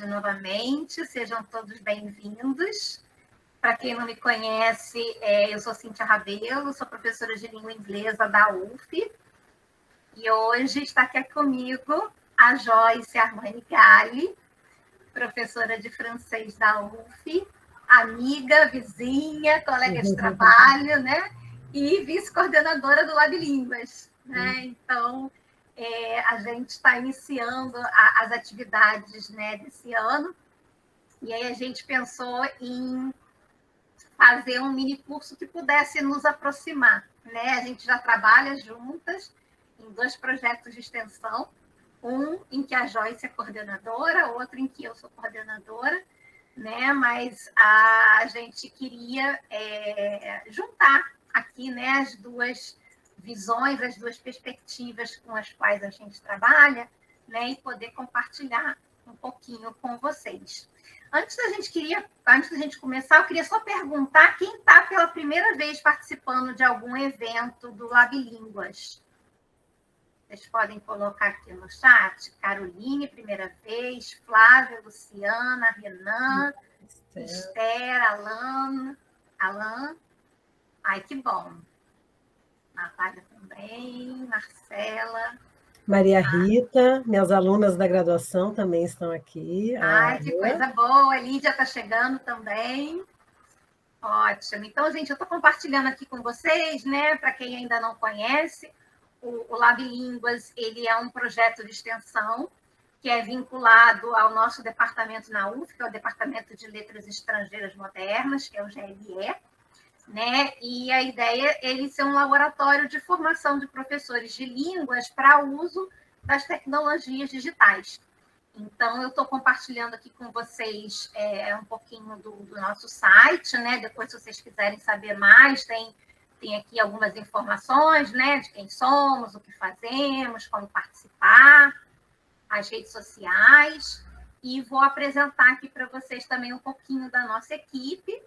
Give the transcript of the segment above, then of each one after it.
tarde novamente, sejam todos bem-vindos. Para quem não me conhece, eu sou Cíntia Rabelo, sou professora de língua inglesa da UF, e hoje está aqui comigo a Joyce Armani Galli, professora de francês da UF, amiga, vizinha, colega de trabalho, né? E vice-coordenadora do Lab Línguas, né? Então, a gente está iniciando as atividades, né, desse ano, e aí a gente pensou em fazer um mini curso que pudesse nos aproximar, né? A gente já trabalha juntas em 2 projetos de extensão, um em que a Joyce é coordenadora, outro em que eu sou coordenadora, né? Mas a gente queria juntar aqui, né, as 2 visões, as 2 perspectivas com as quais a gente trabalha, né, e poder compartilhar um pouquinho com vocês. Antes da gente começar, eu queria só perguntar quem está pela primeira vez participando de algum evento do Lab Línguas. Vocês podem colocar aqui no chat. Caroline, primeira vez. Flávia, Luciana, Renan, Esther, Alan. Ai, que bom. Natália também, Marcela. Maria Rita, minhas alunas da graduação também estão aqui. Ai, que coisa boa. A Lídia está chegando também. Ótimo. Então, gente, eu estou compartilhando aqui com vocês, né? Para quem ainda não conhece, o Lab Línguas, ele é um projeto de extensão que é vinculado ao nosso departamento na UF, que é o Departamento de Letras Estrangeiras Modernas, que é o GLE, né? E a ideia é ele ser um laboratório de formação de professores de línguas para uso das tecnologias digitais. Então, eu estou compartilhando aqui com vocês um pouquinho do nosso site, né? Depois, se vocês quiserem saber mais, tem aqui algumas informações, né? De quem somos, o que fazemos, como participar, as redes sociais. E vou apresentar aqui para vocês também um pouquinho da nossa equipe,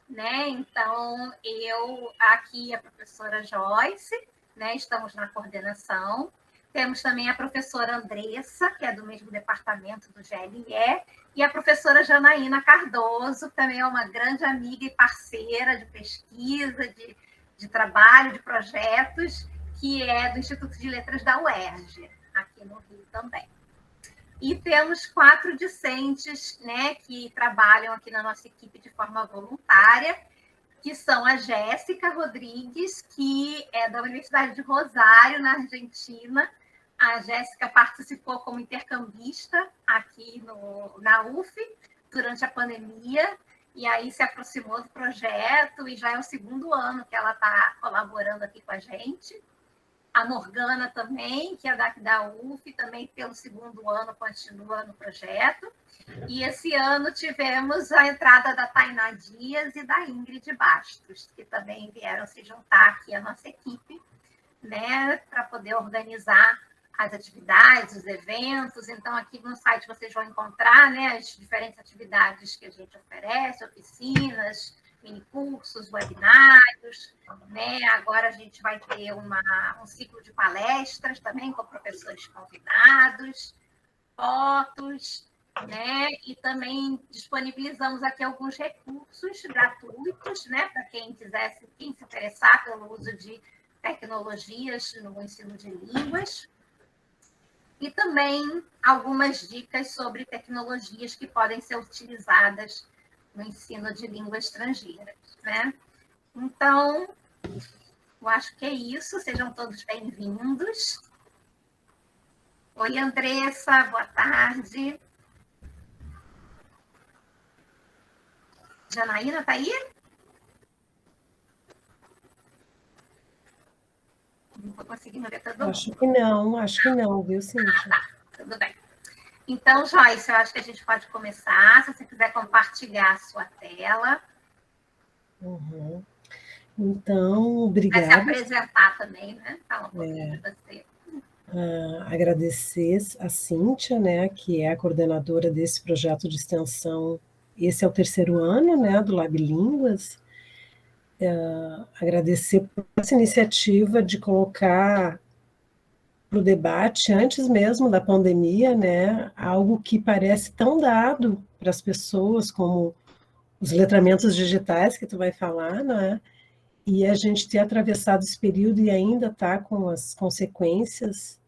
né? Então, eu aqui, a professora Joyce, né? Estamos na coordenação. Temos também a professora Andressa, que é do mesmo departamento do GLE, e a professora Janaína Cardoso, que também é uma grande amiga e parceira de pesquisa, de trabalho, de projetos, que é do Instituto de Letras da UERJ, aqui no Rio também. E temos 4 discentes, né, que trabalham aqui na nossa equipe de forma voluntária, que são a Jéssica Rodrigues, que é da Universidade de Rosário, na Argentina. A Jéssica participou como intercambista aqui na UF durante a pandemia, e aí se aproximou do projeto, e já é o 2º ano que ela está colaborando aqui com a gente. A Morgana também, que é daqui da UF, também pelo 2º ano continua no projeto. E esse ano tivemos a entrada da Tainá Dias e da Ingrid Bastos, que também vieram se juntar aqui à nossa equipe, né, para poder organizar as atividades, os eventos. Então, aqui no site vocês vão encontrar, né, as diferentes atividades que a gente oferece, oficinas, minicursos, webinários, né? Agora a gente vai ter um ciclo de palestras também com professores convidados, fotos, né? E também disponibilizamos aqui alguns recursos gratuitos, né? Para quem se interessar pelo uso de tecnologias no ensino de línguas. E também algumas dicas sobre tecnologias que podem ser utilizadas no ensino de língua estrangeira, né? Então, eu acho que é isso. Sejam todos bem-vindos. Oi, Andressa, boa tarde. Janaína, está aí? Não estou conseguindo ver todo mundo. Acho que não, viu, Cíntia? Tá, tudo bem. Então, Joyce, eu acho que a gente pode começar. Se você quiser compartilhar a sua tela. Uhum. Então, obrigada. Vai se apresentar também, né? Fala um pouquinho de você. Agradecer a Cíntia, né, que é a coordenadora desse projeto de extensão. Esse é o 3º ano, né, do Lab Línguas. Agradecer por essa iniciativa de colocar o debate, antes mesmo da pandemia, né, algo que parece tão dado para as pessoas, como os letramentos digitais, que tu vai falar, né, e a gente ter atravessado esse período e ainda está com as consequências,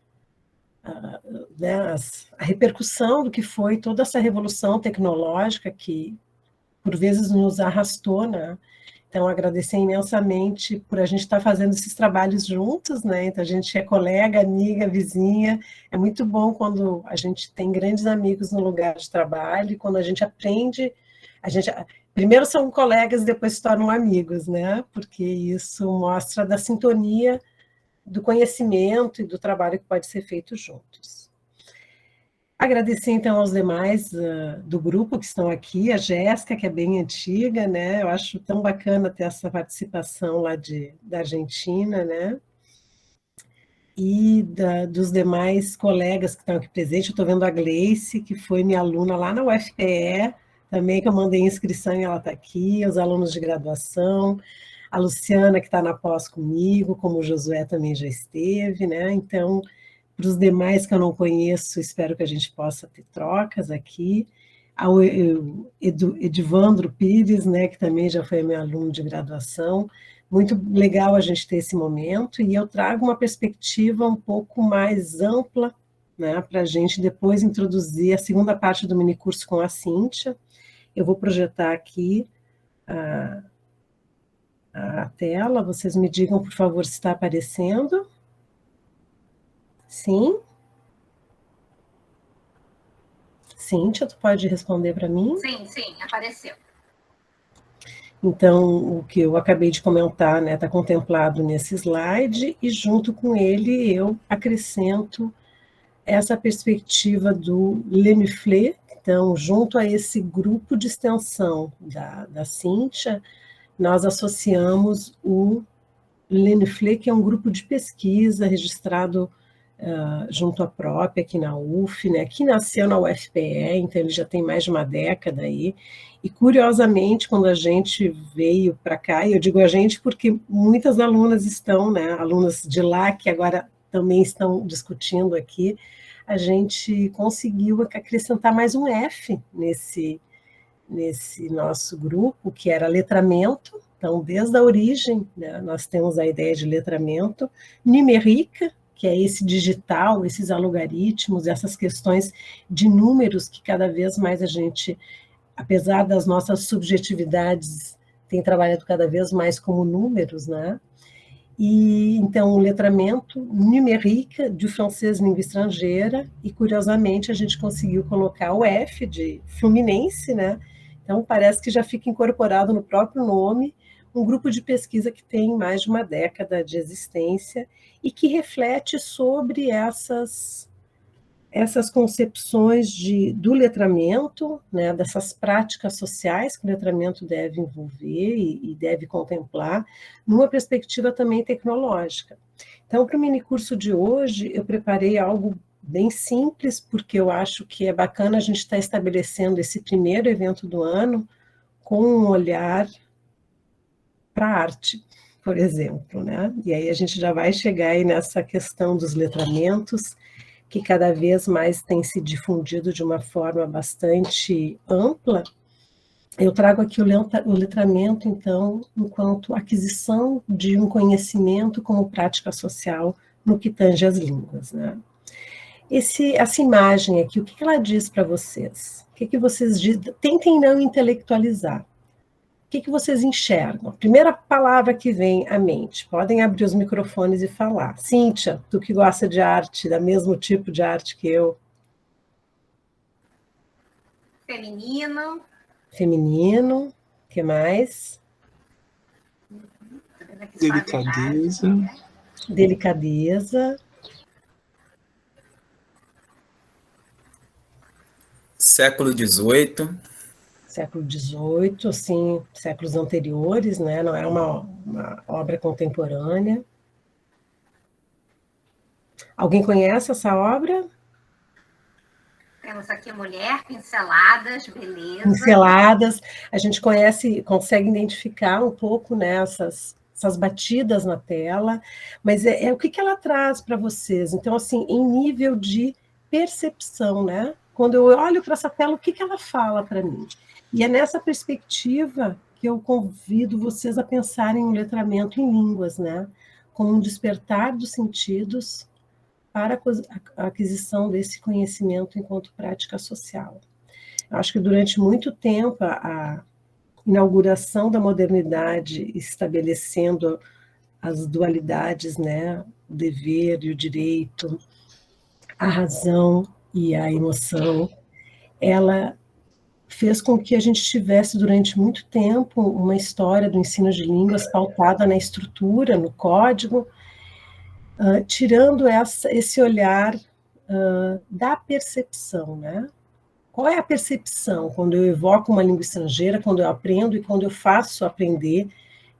né, a repercussão do que foi toda essa revolução tecnológica que, por vezes, nos arrastou, né? Então, agradecer imensamente por a gente estar fazendo esses trabalhos juntos, né? Então, a gente é colega, amiga, vizinha. É muito bom quando a gente tem grandes amigos no lugar de trabalho, e quando a gente aprende, a gente primeiro são colegas, depois se tornam amigos, né? Porque isso mostra da sintonia do conhecimento e do trabalho que pode ser feito juntos. Agradecer, então, aos demais do grupo que estão aqui, a Jéssica, que é bem antiga, né? Eu acho tão bacana ter essa participação lá da Argentina, né? E dos demais colegas que estão aqui presentes. Eu estou vendo a Gleice, que foi minha aluna lá na UFPE, também, que eu mandei inscrição e ela está aqui, os alunos de graduação, a Luciana, que está na pós comigo, como o Josué também já esteve, né? Então, para os demais que eu não conheço, espero que a gente possa ter trocas aqui. Ao Edivandro Pires, né, que também já foi meu aluno de graduação. Muito legal a gente ter esse momento, e eu trago uma perspectiva um pouco mais ampla, né, para a gente depois introduzir a segunda parte do minicurso com a Cíntia. Eu vou projetar aqui a tela, vocês me digam, por favor, se está aparecendo. Sim? Cíntia, tu pode responder para mim? Sim, apareceu. Então, o que eu acabei de comentar, né, está contemplado nesse slide, e junto com ele eu acrescento essa perspectiva do Leniflé. Então, junto a esse grupo de extensão da Cíntia, nós associamos o Leniflé, que é um grupo de pesquisa registrado junto à própria, aqui na UF, né, que nasceu na UFPE, então ele já tem mais de uma década aí, e curiosamente, quando a gente veio para cá, e eu digo a gente porque muitas alunas estão, né, alunas de lá, que agora também estão discutindo aqui, a gente conseguiu acrescentar mais um F nesse nosso grupo, que era letramento. Então, desde a origem, né, nós temos a ideia de letramento, numérica, que é esse digital, esses algoritmos, essas questões de números que cada vez mais a gente, apesar das nossas subjetividades, tem trabalhado cada vez mais como números, né? E, então, o letramento numérique do francês língua estrangeira, e, curiosamente, a gente conseguiu colocar o F de Fluminense, né? Então, parece que já fica incorporado no próprio nome, um grupo de pesquisa que tem mais de uma década de existência e que reflete sobre essas concepções do letramento, né, dessas práticas sociais que o letramento deve envolver e deve contemplar, numa perspectiva também tecnológica. Então, para o minicurso de hoje, eu preparei algo bem simples, porque eu acho que é bacana a gente estar estabelecendo esse primeiro evento do ano com um olhar para a arte, por exemplo, né? E aí a gente já vai chegar aí nessa questão dos letramentos, que cada vez mais tem se difundido de uma forma bastante ampla. Eu trago aqui o letramento, então, enquanto aquisição de um conhecimento como prática social no que tange às línguas, né? Essa imagem aqui, o que ela diz para vocês? O que vocês dizem? Tentem não intelectualizar. O que vocês enxergam? A primeira palavra que vem à mente, podem abrir os microfones e falar. Cíntia, tu que gosta de arte, da mesmo tipo de arte que eu. Feminino. Feminino, o que mais? Delicadeza. Delicadeza. Século XVIII. Século XVIII, assim, séculos anteriores, né? Não é uma obra contemporânea. Alguém conhece essa obra? Temos aqui mulher, pinceladas, beleza. Pinceladas. A gente consegue identificar um pouco nessas essas batidas na tela, mas o que ela traz para vocês? Então, assim, em nível de percepção, né? Quando eu olho para essa tela, o que ela fala para mim? E é nessa perspectiva que eu convido vocês a pensarem em letramento em línguas, né? Como um despertar dos sentidos para a aquisição desse conhecimento enquanto prática social. Eu acho que durante muito tempo a inauguração da modernidade, estabelecendo as dualidades, né? O dever e o direito, a razão e a emoção, ela fez com que a gente tivesse durante muito tempo uma história do ensino de línguas pautada na estrutura, no código, tirando esse olhar da percepção, né? Qual é a percepção quando eu evoco uma língua estrangeira, quando eu aprendo e quando eu faço aprender,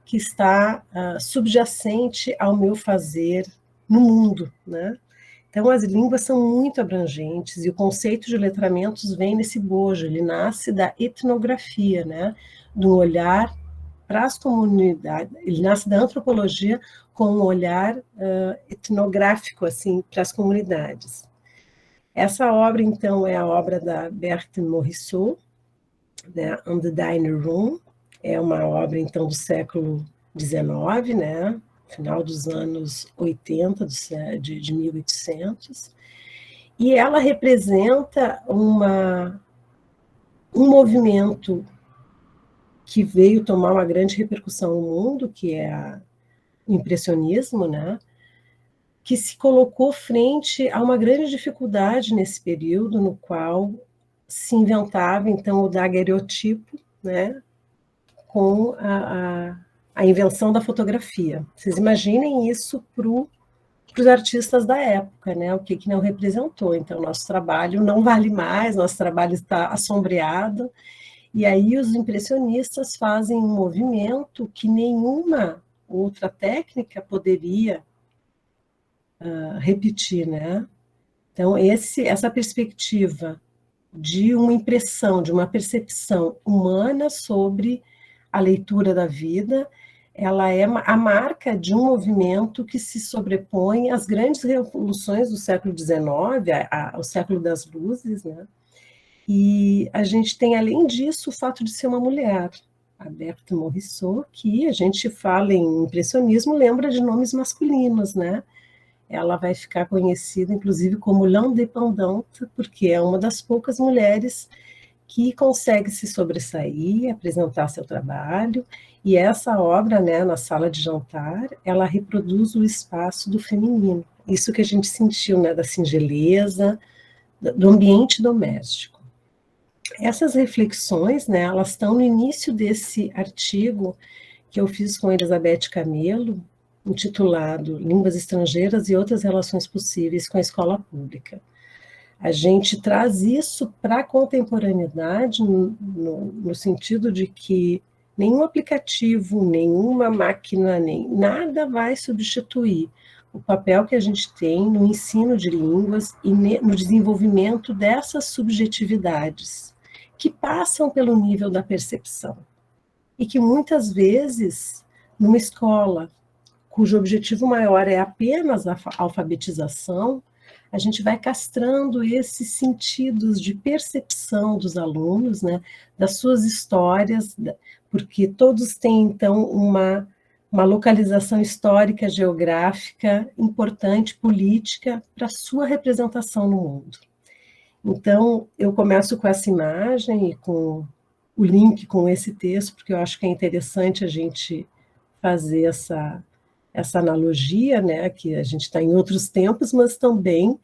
que está subjacente ao meu fazer no mundo, né? Então, as línguas são muito abrangentes e o conceito de letramentos vem nesse bojo, ele nasce da etnografia, né? Do olhar para as comunidades, ele nasce da antropologia com um olhar etnográfico, assim, para as comunidades. Essa obra, então, é a obra da Berthe Morisot, né, On the Dining Room, é uma obra, então, do século XIX, né, final dos anos 80, de 1800, e ela representa um movimento que veio tomar uma grande repercussão no mundo, que é o impressionismo, né, que se colocou frente a uma grande dificuldade nesse período, no qual se inventava, então, o daguerreotipo, né, com a invenção da fotografia. Vocês imaginem isso para os artistas da época, né, o que não representou. Então, nosso trabalho não vale mais, nosso trabalho está assombreado, e aí os impressionistas fazem um movimento que nenhuma outra técnica poderia repetir, né? Então, essa perspectiva de uma impressão, de uma percepção humana sobre a leitura da vida, ela é a marca de um movimento que se sobrepõe às grandes revoluções do século XIX, ao século das luzes, né? E a gente tem, além disso, o fato de ser uma mulher, a Berthe Morisot, que a gente fala em impressionismo, lembra de nomes masculinos, né? Ela vai ficar conhecida, inclusive, como l'indépendante, porque é uma das poucas mulheres que consegue se sobressair, apresentar seu trabalho, e essa obra, né, na sala de jantar, ela reproduz o espaço do feminino, isso que a gente sentiu, né, da singeleza, do ambiente doméstico. Essas reflexões, né, elas estão no início desse artigo que eu fiz com Elizabeth Camelo, intitulado Línguas Estrangeiras e Outras Relações Possíveis com a Escola Pública. A gente traz isso para a contemporaneidade no sentido de que nenhum aplicativo, nenhuma máquina, nada vai substituir o papel que a gente tem no ensino de línguas e no desenvolvimento dessas subjetividades, que passam pelo nível da percepção. E que muitas vezes, numa escola cujo objetivo maior é apenas a alfabetização, a gente vai castrando esses sentidos de percepção dos alunos, né, das suas histórias, porque todos têm, então, uma localização histórica, geográfica, importante, política, para a sua representação no mundo. Então, eu começo com essa imagem e com o link com esse texto, porque eu acho que é interessante a gente fazer essa analogia, né, que a gente está em outros tempos, mas também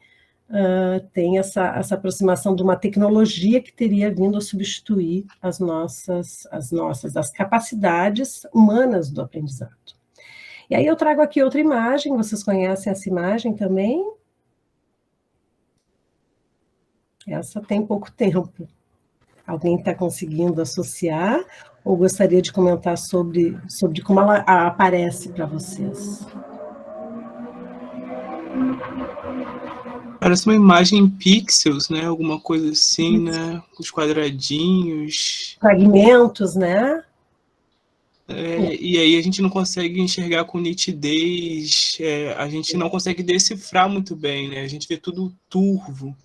tem essa aproximação de uma tecnologia que teria vindo a substituir as capacidades humanas do aprendizado. E aí eu trago aqui outra imagem, vocês conhecem essa imagem também? Essa tem pouco tempo. Alguém está conseguindo associar ou gostaria de comentar sobre como ela aparece para vocês? Parece uma imagem em pixels, né? Alguma coisa assim, né? Os quadradinhos. Fragmentos, né? E aí a gente não consegue enxergar com nitidez, a gente não consegue decifrar muito bem, né? A gente vê tudo turvo.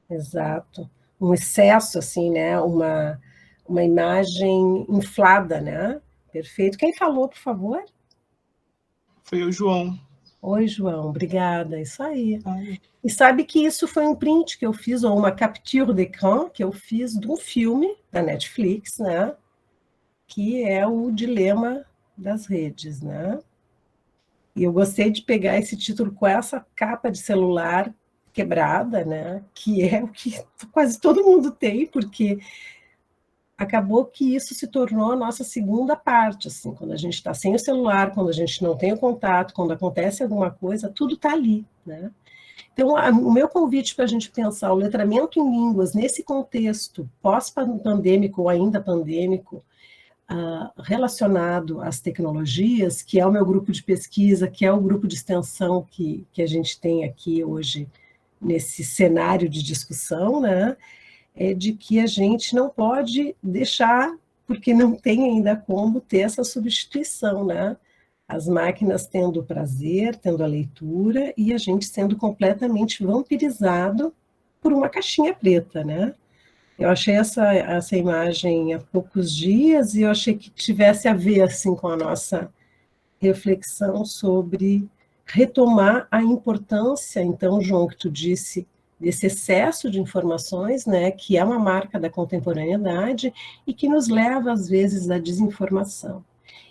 Exato. Um excesso, assim, né? Uma imagem inflada, né? Perfeito. Quem falou, por favor? Foi o João. Oi, João, obrigada. Isso aí. Ah, E sabe que isso foi um print que eu fiz, ou uma capture d'écran que eu fiz de um filme da Netflix, né? Que é o Dilema das Redes, né? E eu gostei de pegar esse título com essa capa de celular quebrada, né? Que é o que quase todo mundo tem, porque acabou que isso se tornou a nossa segunda parte, assim, quando a gente está sem o celular, quando a gente não tem o contato, quando acontece alguma coisa, tudo está ali, né? Então, o meu convite para a gente pensar o letramento em línguas nesse contexto pós-pandêmico ou ainda pandêmico, relacionado às tecnologias, que é o meu grupo de pesquisa, que é o grupo de extensão que a gente tem aqui hoje nesse cenário de discussão, né? É de que a gente não pode deixar, porque não tem ainda como ter essa substituição, né? As máquinas tendo o prazer, tendo a leitura, e a gente sendo completamente vampirizado por uma caixinha preta, né? Eu achei essa imagem há poucos dias e eu achei que tivesse a ver assim, com a nossa reflexão sobre retomar a importância, então, João, que tu disse, desse excesso de informações, né, que é uma marca da contemporaneidade e que nos leva, às vezes, à desinformação.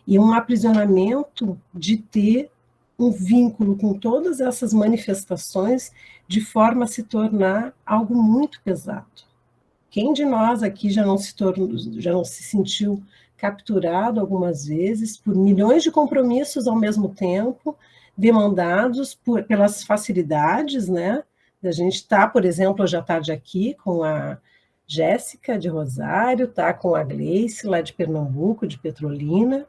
E um aprisionamento de ter um vínculo com todas essas manifestações de forma a se tornar algo muito pesado. Quem de nós aqui já não se sentiu capturado algumas vezes por milhões de compromissos ao mesmo tempo, demandados pelas facilidades, né? A gente está, por exemplo, hoje à tarde aqui com a Jéssica de Rosário, está com a Gleice lá de Pernambuco, de Petrolina,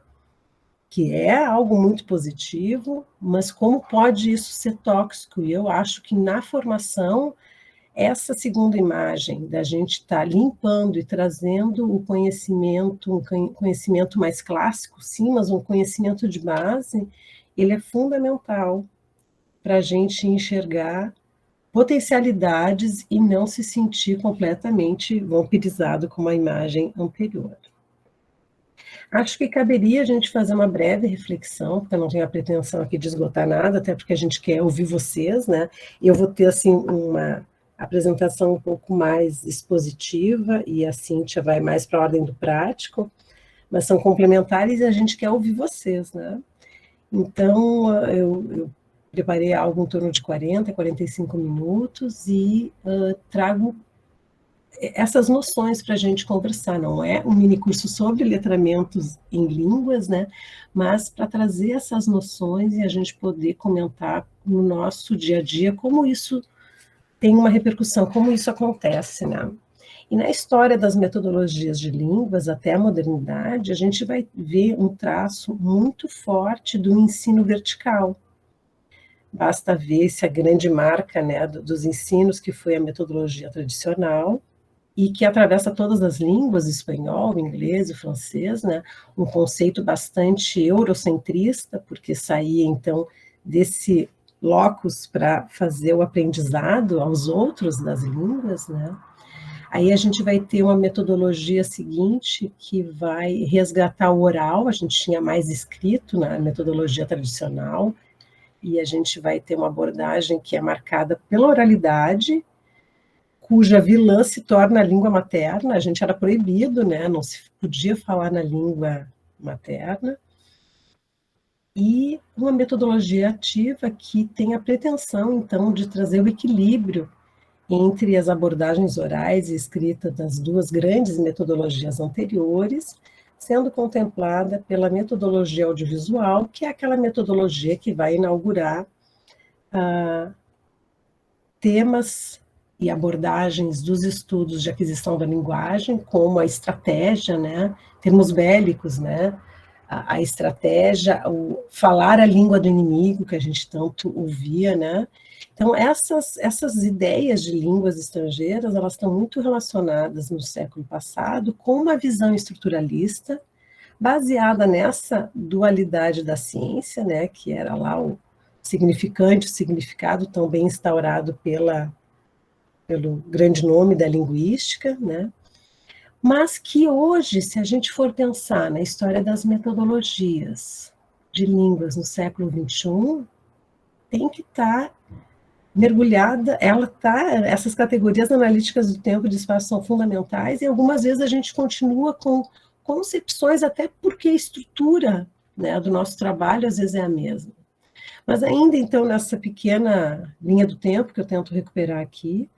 que é algo muito positivo, mas como pode isso ser tóxico? E eu acho que na formação essa segunda imagem da gente estar limpando e trazendo o conhecimento, um conhecimento mais clássico, sim, mas um conhecimento de base, ele é fundamental para a gente enxergar potencialidades e não se sentir completamente vampirizado como a imagem anterior. Acho que caberia a gente fazer uma breve reflexão, porque eu não tenho a pretensão aqui de esgotar nada, até porque a gente quer ouvir vocês, né? E eu vou ter, assim, uma apresentação um pouco mais expositiva, e a Cíntia vai mais para a ordem do prático, mas são complementares e a gente quer ouvir vocês, né? Então, eu preparei algo em torno de 40, 45 minutos e trago essas noções para a gente conversar. Não é um mini curso sobre letramentos em línguas, né? Mas para trazer essas noções e a gente poder comentar no nosso dia a dia como isso tem uma repercussão, como isso acontece, né? E na história das metodologias de línguas até a modernidade, a gente vai ver um traço muito forte do ensino vertical. Basta ver se a grande marca, né, dos ensinos, que foi a metodologia tradicional, e que atravessa todas as línguas, espanhol, inglês e francês, né, um conceito bastante eurocentrista, porque saía, então, desse locus para fazer o aprendizado aos outros das línguas, né? Aí a gente vai ter uma metodologia seguinte que vai resgatar o oral, a gente tinha mais escrito na metodologia tradicional, e a gente vai ter uma abordagem que é marcada pela oralidade, cuja vilã se torna a língua materna, a gente era proibido, né? Não se podia falar na língua materna, e uma metodologia ativa que tem a pretensão, então, de trazer o equilíbrio entre as abordagens orais e escritas das duas grandes metodologias anteriores, sendo contemplada pela metodologia audiovisual, que é aquela metodologia que vai inaugurar temas e abordagens dos estudos de aquisição da linguagem, como a estratégia, né, termos bélicos, né, a estratégia, o falar a língua do inimigo, que a gente tanto ouvia, né? Então, essas ideias de línguas estrangeiras, elas estão muito relacionadas no século passado com uma visão estruturalista, baseada nessa dualidade da ciência, né, que era lá o significante, o significado tão bem instaurado pelo grande nome da linguística, né, mas que hoje, se a gente for pensar na história das metodologias de línguas no século XXI, tem que estar mergulhada, essas categorias analíticas do tempo e do espaço são fundamentais, e algumas vezes a gente continua com concepções, até porque a estrutura, né, do nosso trabalho às vezes é a mesma. Mas ainda então, nessa pequena linha do tempo que eu tento recuperar aqui,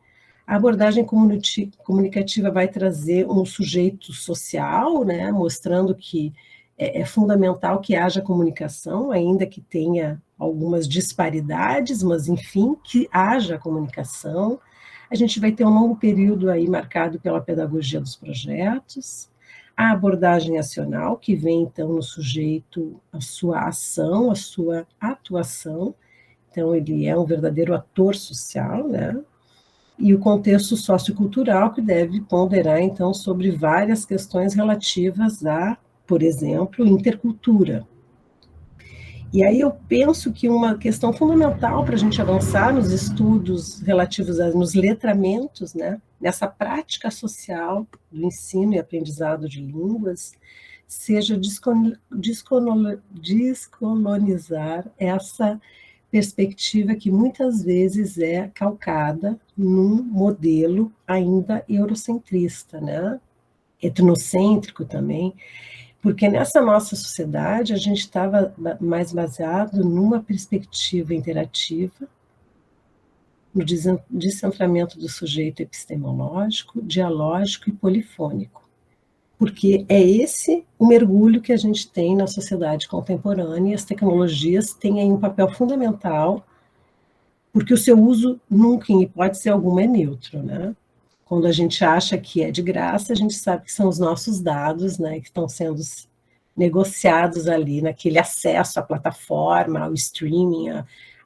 a abordagem comunicativa vai trazer um sujeito social, né, mostrando que é fundamental que haja comunicação, ainda que tenha algumas disparidades, mas enfim, que haja comunicação. A gente vai ter um longo período aí marcado pela pedagogia dos projetos, a abordagem acional, que vem então no sujeito a sua ação, a sua atuação, então ele é um verdadeiro ator social, né? E o contexto sociocultural, que deve ponderar então sobre várias questões relativas a, por exemplo, intercultura. E aí eu penso que uma questão fundamental para a gente avançar nos estudos relativos nos letramentos, né, nessa prática social do ensino e aprendizado de línguas, seja descolonizar essa perspectiva que muitas vezes é calcada num modelo ainda eurocentrista, né, etnocêntrico também, porque nessa nossa sociedade a gente estava mais baseado numa perspectiva interativa, no descentramento do sujeito epistemológico, dialógico e polifônico, porque é esse o mergulho que a gente tem na sociedade contemporânea, e as tecnologias têm aí um papel fundamental, porque o seu uso nunca, em hipótese alguma, é neutro, né? Quando a gente acha que é de graça, a gente sabe que são os nossos dados, né, que estão sendo negociados ali, naquele acesso à plataforma, ao streaming,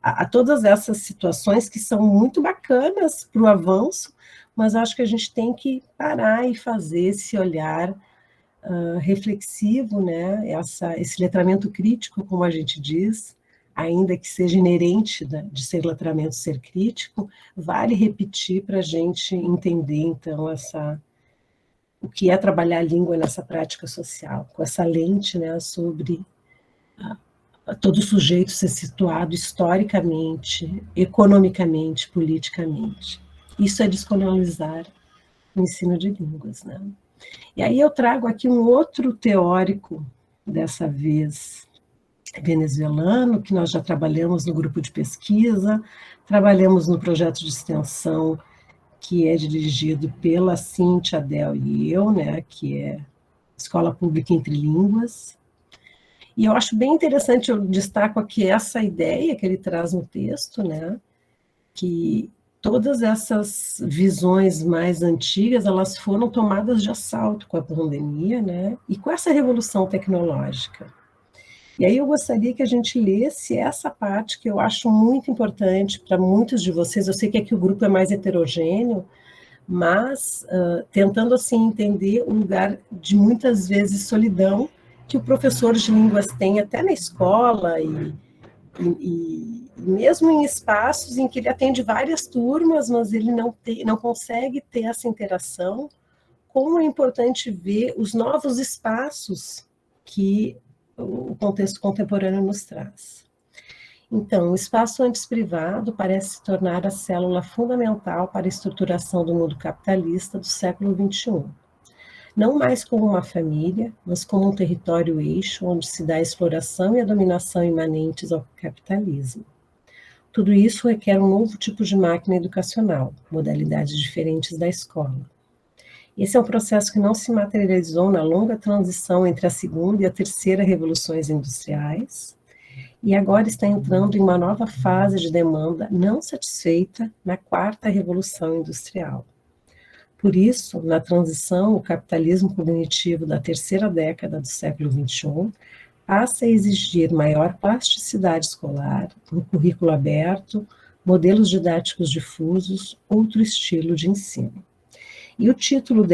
a todas essas situações que são muito bacanas para o avanço, mas acho que a gente tem que parar e fazer esse olhar reflexivo, né, esse letramento crítico, como a gente diz, ainda que seja inerente de ser letramento, ser crítico, vale repetir para a gente entender, então, o que é trabalhar a língua nessa prática social, com essa lente, né, sobre todo sujeito ser situado historicamente, economicamente, politicamente. Isso é descolonializar o ensino de línguas, né? E aí eu trago aqui um outro teórico, dessa vez venezuelano, que nós já trabalhamos no grupo de pesquisa, trabalhamos no projeto de extensão que é dirigido pela Cíntia, Del e eu, né, que é Escola Pública Entre Línguas. E eu acho bem interessante, eu destaco aqui essa ideia que ele traz no texto, né, que todas essas visões mais antigas, elas foram tomadas de assalto com a pandemia, né, e com essa revolução tecnológica. E aí eu gostaria que a gente lesse essa parte que eu acho muito importante para muitos de vocês. Eu sei que aqui o grupo é mais heterogêneo, mas tentando assim entender o lugar de muitas vezes solidão que o professor de línguas tem até na escola e mesmo em espaços em que ele atende várias turmas, mas ele não consegue ter essa interação. Como é importante ver os novos espaços que o contexto contemporâneo nos traz. Então, o espaço antes privado parece se tornar a célula fundamental para a estruturação do mundo capitalista do século XXI. Não mais como uma família, mas como um território eixo onde se dá a exploração e a dominação imanentes ao capitalismo. Tudo isso requer um novo tipo de máquina educacional, modalidades diferentes da escola. Esse é um processo que não se materializou na longa transição entre a segunda e a terceira revoluções industriais, e agora está entrando em uma nova fase de demanda não satisfeita na quarta revolução industrial. Por isso, na transição, o capitalismo cognitivo da terceira década do século XXI passa a exigir maior plasticidade escolar, um currículo aberto, modelos didáticos difusos, outro estilo de ensino. E o título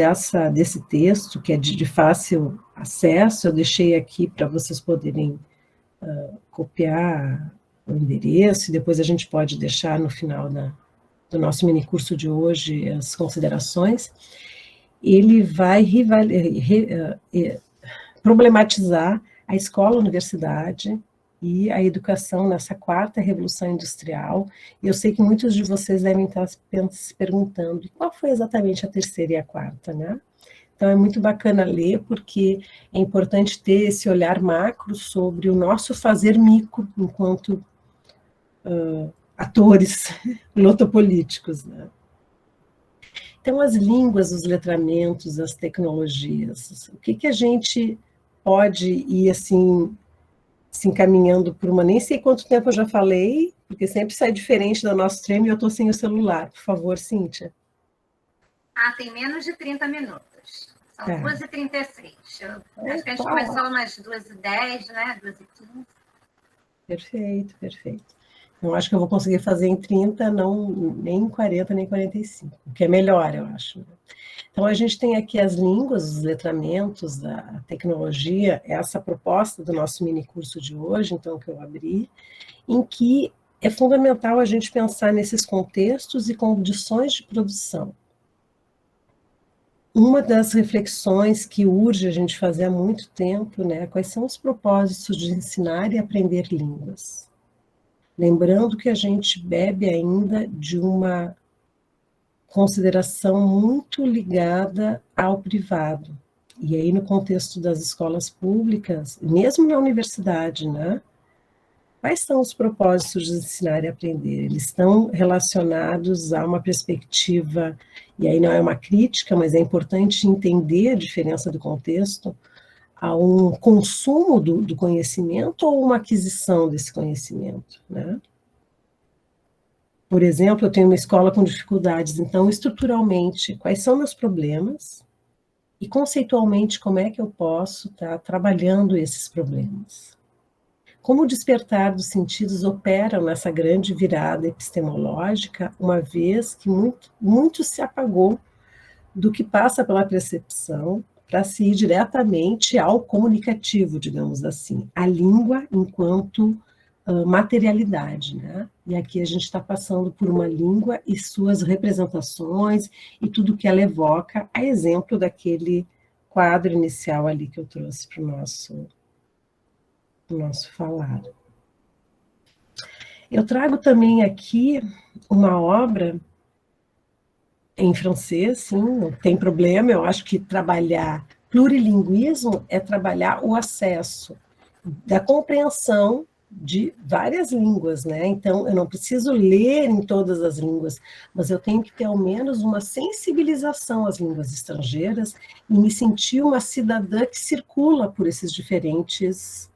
desse texto, que é de fácil acesso, eu deixei aqui para vocês poderem copiar o endereço, e depois a gente pode deixar no final do nosso minicurso de hoje as considerações. Ele vai problematizar a escola-universidade e a educação nessa quarta revolução industrial. E eu sei que muitos de vocês devem estar se perguntando qual foi exatamente a terceira e a quarta, né? Então é muito bacana ler, porque é importante ter esse olhar macro sobre o nosso fazer micro enquanto atores lotopolíticos, né? Então, as línguas, os letramentos, as tecnologias, o que a gente pode ir, assim, se encaminhando por uma... Nem sei quanto tempo eu já falei, porque sempre sai diferente do nosso treino e eu estou sem o celular. Por favor, Cíntia. Tem menos de 30 minutos. São 2h36. Acho que a gente começou umas 2h10, né? 2h15. Perfeito, perfeito. Então, acho que eu vou conseguir fazer em 30, não nem em 40, nem 45, o que é melhor, eu acho. Então, a gente tem aqui as línguas, os letramentos, a tecnologia, essa proposta do nosso minicurso de hoje, então, que eu abri, em que é fundamental a gente pensar nesses contextos e condições de produção. Uma das reflexões que urge a gente fazer há muito tempo, né, quais são os propósitos de ensinar e aprender línguas? Lembrando que a gente bebe ainda de uma consideração muito ligada ao privado. E aí, no contexto das escolas públicas, mesmo na universidade, né? Quais são os propósitos de ensinar e aprender? Eles estão relacionados a uma perspectiva, e aí não é uma crítica, mas é importante entender a diferença do contexto, a um consumo do conhecimento ou uma aquisição desse conhecimento, né? Por exemplo, eu tenho uma escola com dificuldades, então, estruturalmente, quais são meus problemas e, conceitualmente, como é que eu posso estar trabalhando esses problemas? Como o despertar dos sentidos opera nessa grande virada epistemológica, uma vez que muito se apagou do que passa pela percepção para se ir diretamente ao comunicativo, digamos assim, a língua enquanto materialidade, né? E aqui a gente está passando por uma língua e suas representações e tudo que ela evoca, a exemplo daquele quadro inicial ali que eu trouxe para o nosso falar. Eu trago também aqui uma obra em francês, sim, não tem problema, eu acho que trabalhar plurilinguismo é trabalhar o acesso da compreensão de várias línguas, né? Então, eu não preciso ler em todas as línguas, mas eu tenho que ter ao menos uma sensibilização às línguas estrangeiras e me sentir uma cidadã que circula por essas diferentes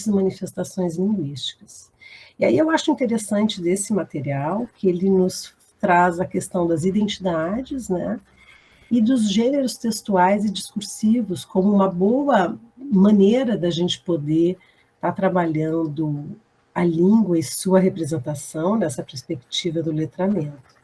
manifestações linguísticas. E aí eu acho interessante desse material que ele nos traz a questão das identidades, né? E dos gêneros textuais e discursivos como uma boa maneira da gente poder estar trabalhando a língua e sua representação nessa perspectiva do letramento.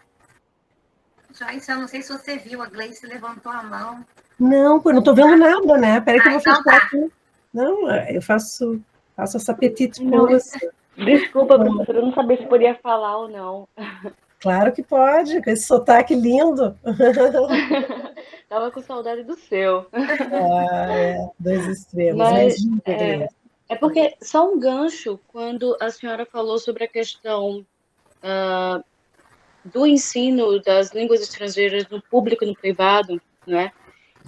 Joyce, eu não sei se você viu, a Gleice levantou a mão. Não, eu não estou vendo nada, né? Peraí que eu vou então fechar aqui. Não, eu faço essa petite pose. Desculpa, professora, eu não sabia se podia falar ou não. Claro que pode, com esse sotaque lindo. Tava com saudade do seu. Dois extremos. Mas é porque, só um gancho, quando a senhora falou sobre a questão do ensino das línguas estrangeiras no público e no privado, né?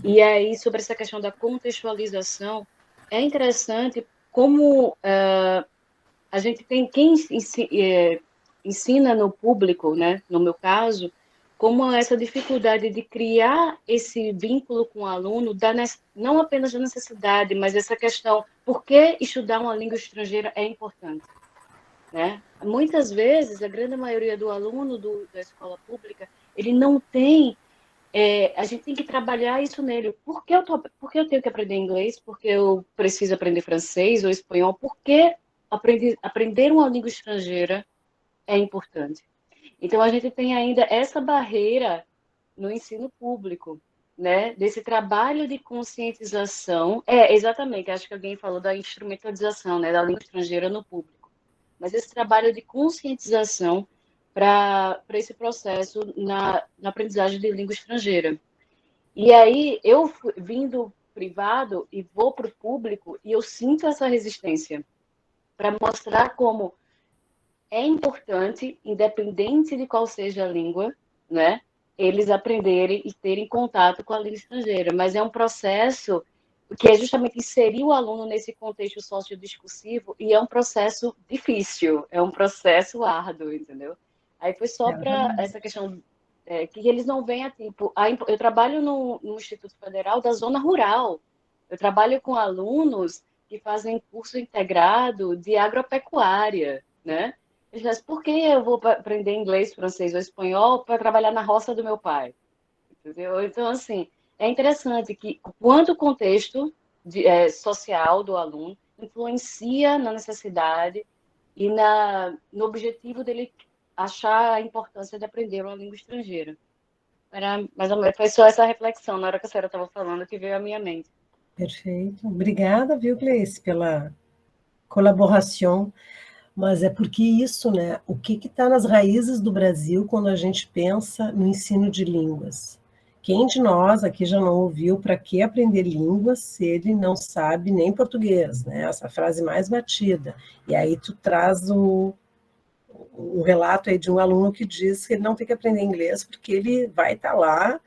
E aí, sobre essa questão da contextualização, é interessante como a gente tem quem ensina no público, né? No meu caso, como essa dificuldade de criar esse vínculo com o aluno, não apenas da necessidade, mas essa questão, por que estudar uma língua estrangeira é importante? Né? Muitas vezes, a grande maioria do aluno da escola pública, ele não tem, a gente tem que trabalhar isso nele. Por que eu tenho que aprender inglês? Porque eu preciso aprender francês ou espanhol? Por que aprender uma língua estrangeira é importante? Então, a gente tem ainda essa barreira no ensino público, né? Desse trabalho de conscientização. Exatamente, acho que alguém falou da instrumentalização, né, da língua estrangeira no público. Mas esse trabalho de conscientização para esse processo na aprendizagem de língua estrangeira. E aí, eu vim do privado e vou para o público e eu sinto essa resistência para mostrar como é importante, independente de qual seja a língua, né, eles aprenderem e terem contato com a língua estrangeira. Mas é um processo que é justamente inserir o aluno nesse contexto sociodiscursivo e é um processo difícil, é um processo árduo, entendeu? Aí foi só para essa questão que eles não veem tipo... Eu trabalho no Instituto Federal da Zona Rural, eu trabalho com alunos que fazem curso integrado de agropecuária, né? Eles dizem, por que eu vou aprender inglês, francês ou espanhol para trabalhar na roça do meu pai? Entendeu? Então, assim, é interessante que quanto o contexto social do aluno influencia na necessidade e no objetivo dele achar a importância de aprender uma língua estrangeira. Mais ou menos, foi só essa reflexão na hora que a senhora estava falando que veio à minha mente. Perfeito. Obrigada, viu, Gleice, pela colaboração. Mas é porque isso, né? O que está nas raízes do Brasil quando a gente pensa no ensino de línguas? Quem de nós aqui já não ouviu para que aprender línguas se ele não sabe nem português, né? Essa frase mais batida. E aí tu traz um relato aí de um aluno que diz que ele não tem que aprender inglês porque ele vai estar lá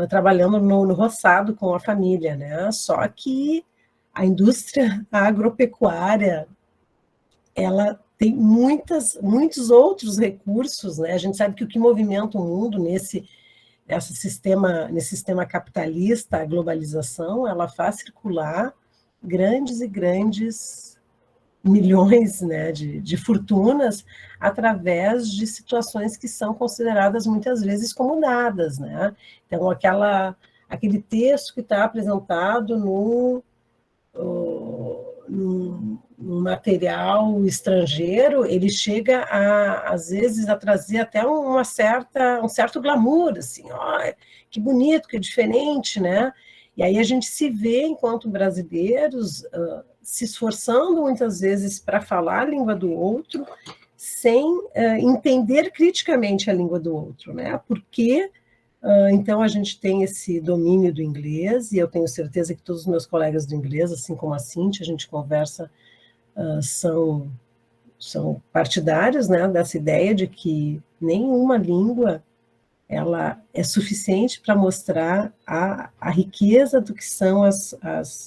trabalhando no roçado com a família, né? Só que a indústria agropecuária, ela tem muitos outros recursos, né? A gente sabe que o que movimenta o mundo nesse sistema capitalista, a globalização, ela faz circular grandes e grandes milhões, né, de fortunas através de situações que são consideradas muitas vezes como dadas, né? Então, aquele texto que está apresentado no material estrangeiro, ele chega às vezes a trazer até um certo glamour, assim, que bonito, que diferente, né? E aí a gente se vê, enquanto brasileiros, se esforçando muitas vezes para falar a língua do outro, sem entender criticamente a língua do outro, né? Porque então a gente tem esse domínio do inglês, e eu tenho certeza que todos os meus colegas do inglês, assim como a Cíntia, a gente conversa, são partidários, né, dessa ideia de que nenhuma língua ela é suficiente para mostrar a riqueza do que são as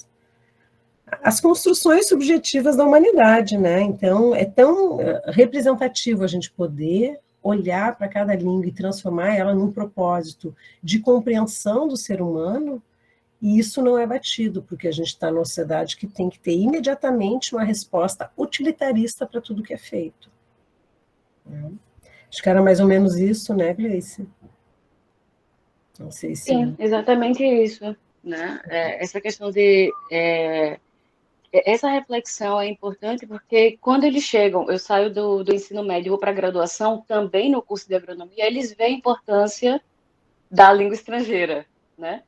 construções subjetivas da humanidade, né? Então, é tão representativo a gente poder olhar para cada língua e transformar ela num propósito de compreensão do ser humano, e isso não é batido, porque a gente está numa sociedade que tem que ter imediatamente uma resposta utilitarista para tudo que é feito. Acho que era mais ou menos isso, né, Gleice? Não sei se... Sim, exatamente isso, né? Essa questão de... essa reflexão é importante porque quando eles chegam, eu saio do ensino médio e vou para a graduação, também no curso de agronomia, eles veem a importância da língua estrangeira, né?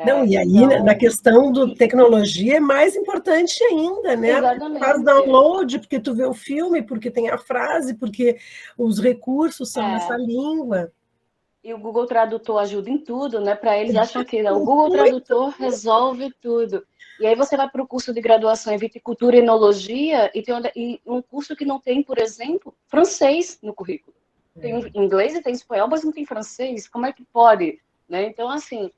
Não, e aí, então, na questão do tecnologia, é mais importante ainda, né? Exatamente. Tu faz download, porque tu vê o filme, porque tem a frase, porque os recursos são nessa língua. E o Google Tradutor ajuda em tudo, né? Para eles acham que o Google Tradutor resolve tudo. E aí você vai para o curso de graduação em viticultura e enologia e um curso que não tem, por exemplo, francês no currículo. Tem inglês e tem espanhol, mas não tem francês. Como é que pode? Né? Então, assim,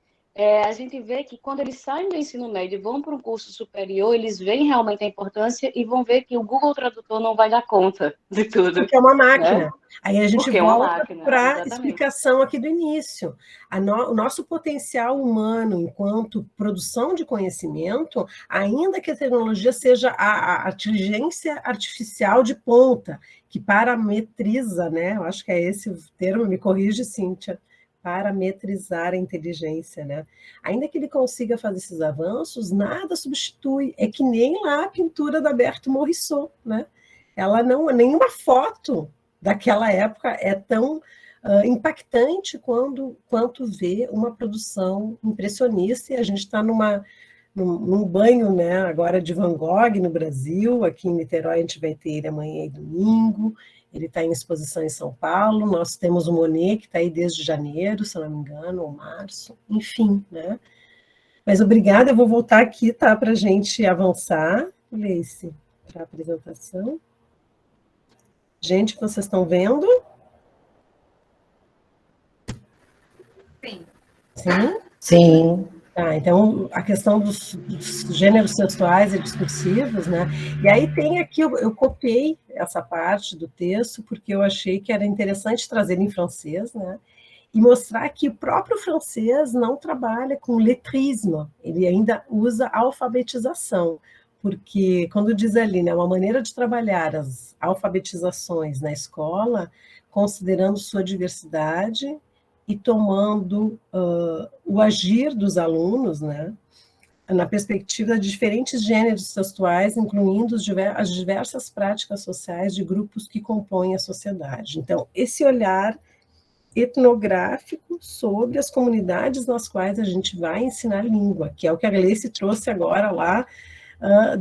a gente vê que quando eles saem do ensino médio e vão para um curso superior, eles veem realmente a importância e vão ver que o Google Tradutor não vai dar conta de tudo. Porque é uma máquina. Né? Aí a gente volta para a exatamente. explicação aqui do início. O nosso potencial humano enquanto produção de conhecimento, ainda que a tecnologia seja a inteligência artificial de ponta, que parametriza, né? Eu acho que é esse o termo, me corrige, Cíntia, parametrizar a inteligência, né? Ainda que ele consiga fazer esses avanços, nada substitui. É que nem lá a pintura da Berthe Morisot, né? Ela não, nenhuma foto daquela época é tão impactante quanto ver uma produção impressionista, e a gente está num banho, né, agora de Van Gogh no Brasil. Aqui em Niterói a gente vai ter ele amanhã e domingo, ele está em exposição em São Paulo, nós temos o Monet, que está aí desde janeiro, se não me engano, ou março, enfim, né. Mas obrigada, eu vou voltar aqui, tá, para a gente avançar, Gleice, para a apresentação. Gente, vocês estão vendo? Sim. Sim? Sim. Tá, então, a questão dos gêneros textuais e discursivos, né? E aí tem aqui, eu copiei essa parte do texto, porque eu achei que era interessante trazer em francês, né? E mostrar que o próprio francês não trabalha com letrismo, ele ainda usa alfabetização, porque quando diz ali, né, uma maneira de trabalhar as alfabetizações na escola, considerando sua diversidade e tomando o agir dos alunos, né, na perspectiva de diferentes gêneros textuais, incluindo as diversas práticas sociais de grupos que compõem a sociedade. Então, esse olhar etnográfico sobre as comunidades nas quais a gente vai ensinar língua, que é o que a Gleice trouxe agora lá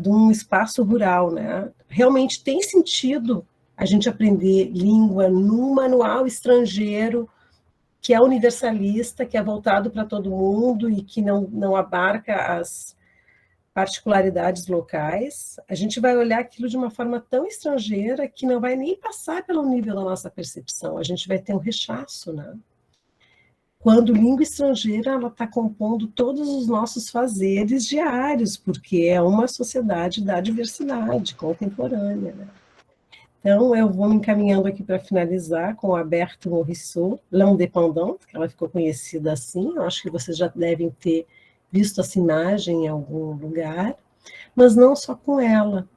de um espaço rural, né? Realmente tem sentido a gente aprender língua num manual estrangeiro que é universalista, que é voltado para todo mundo e que não abarca as particularidades locais. A gente vai olhar aquilo de uma forma tão estrangeira que não vai nem passar pelo nível da nossa percepção, a gente vai ter um rechaço, né? Quando língua estrangeira, ela está compondo todos os nossos fazeres diários, porque é uma sociedade da diversidade contemporânea, né? Então, eu vou me encaminhando aqui para finalizar com a Berthe Morisot, L'Indépendante, que ela ficou conhecida assim, eu acho que vocês já devem ter visto essa imagem em algum lugar, mas não só com ela.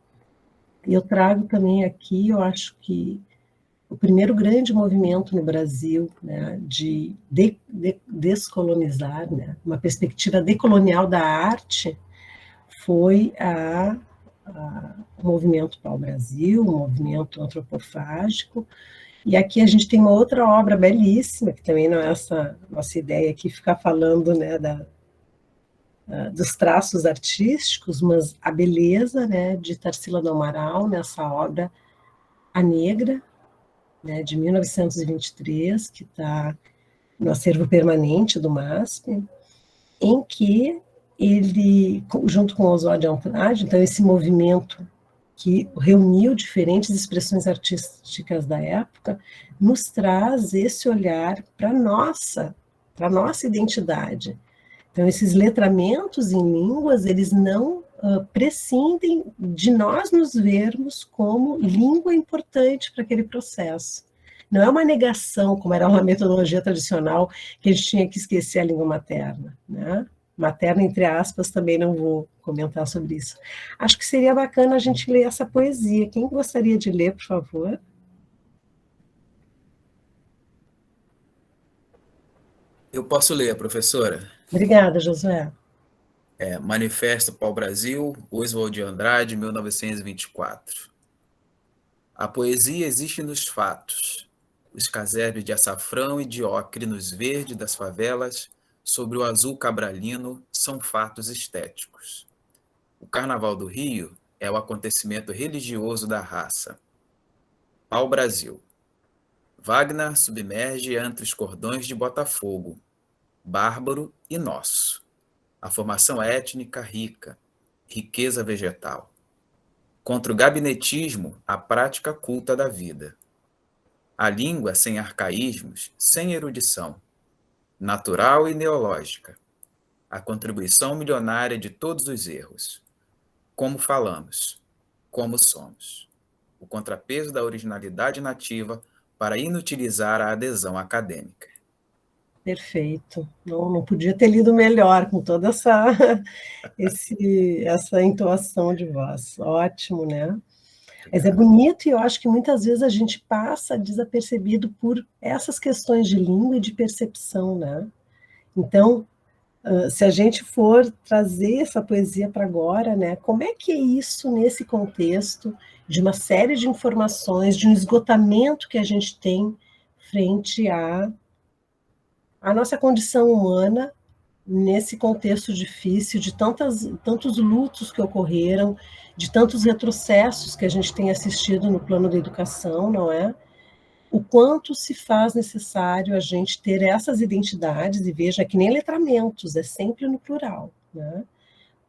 Eu trago também aqui, eu acho que o primeiro grande movimento no Brasil, né, de descolonizar, né, uma perspectiva decolonial da arte, foi o movimento Pau-Brasil, o movimento antropofágico. E aqui a gente tem uma outra obra belíssima, que também não é essa nossa ideia aqui, ficar falando, né, dos traços artísticos, mas a beleza, né, de Tarsila do Amaral, nessa obra A Negra, né, de 1923, que está no acervo permanente do MASP, em que ele, junto com Oswald de Andrade, então esse movimento que reuniu diferentes expressões artísticas da época, nos traz esse olhar para a nossa identidade. Então, esses letramentos em línguas, eles não prescindem de nós nos vermos como língua importante para aquele processo. Não é uma negação, como era uma metodologia tradicional, que a gente tinha que esquecer a língua materna, né? Materna, entre aspas, também não vou comentar sobre isso. Acho que seria bacana a gente ler essa poesia. Quem gostaria de ler, por favor? Eu posso ler, professora. Obrigada, Josué. Manifesto Pau-Brasil, Oswald de Andrade, 1924. A poesia existe nos fatos. Os casebres de açafrão e de ocre nos verdes das favelas, sobre o azul cabralino, são fatos estéticos. O Carnaval do Rio é o acontecimento religioso da raça. Pau-Brasil. Wagner submerge entre os cordões de Botafogo, bárbaro e nosso. A formação étnica rica, riqueza vegetal. Contra o gabinetismo, a prática culta da vida. A língua sem arcaísmos, sem erudição. Natural e neológica. A contribuição milionária de todos os erros. Como falamos, como somos. O contrapeso da originalidade nativa para inutilizar a adesão acadêmica. Perfeito. Não podia ter lido melhor, com toda essa entoação de voz. Ótimo, né? Mas é bonito, e eu acho que muitas vezes a gente passa desapercebido por essas questões de língua e de percepção, né? Então, se a gente for trazer essa poesia para agora, né, como é que é isso nesse contexto de uma série de informações, de um esgotamento que a gente tem frente à nossa condição humana nesse contexto difícil, de tantos lutos que ocorreram, de tantos retrocessos que a gente tem assistido no plano da educação, não é? O quanto se faz necessário a gente ter essas identidades, e veja que nem letramentos, é sempre no plural, né?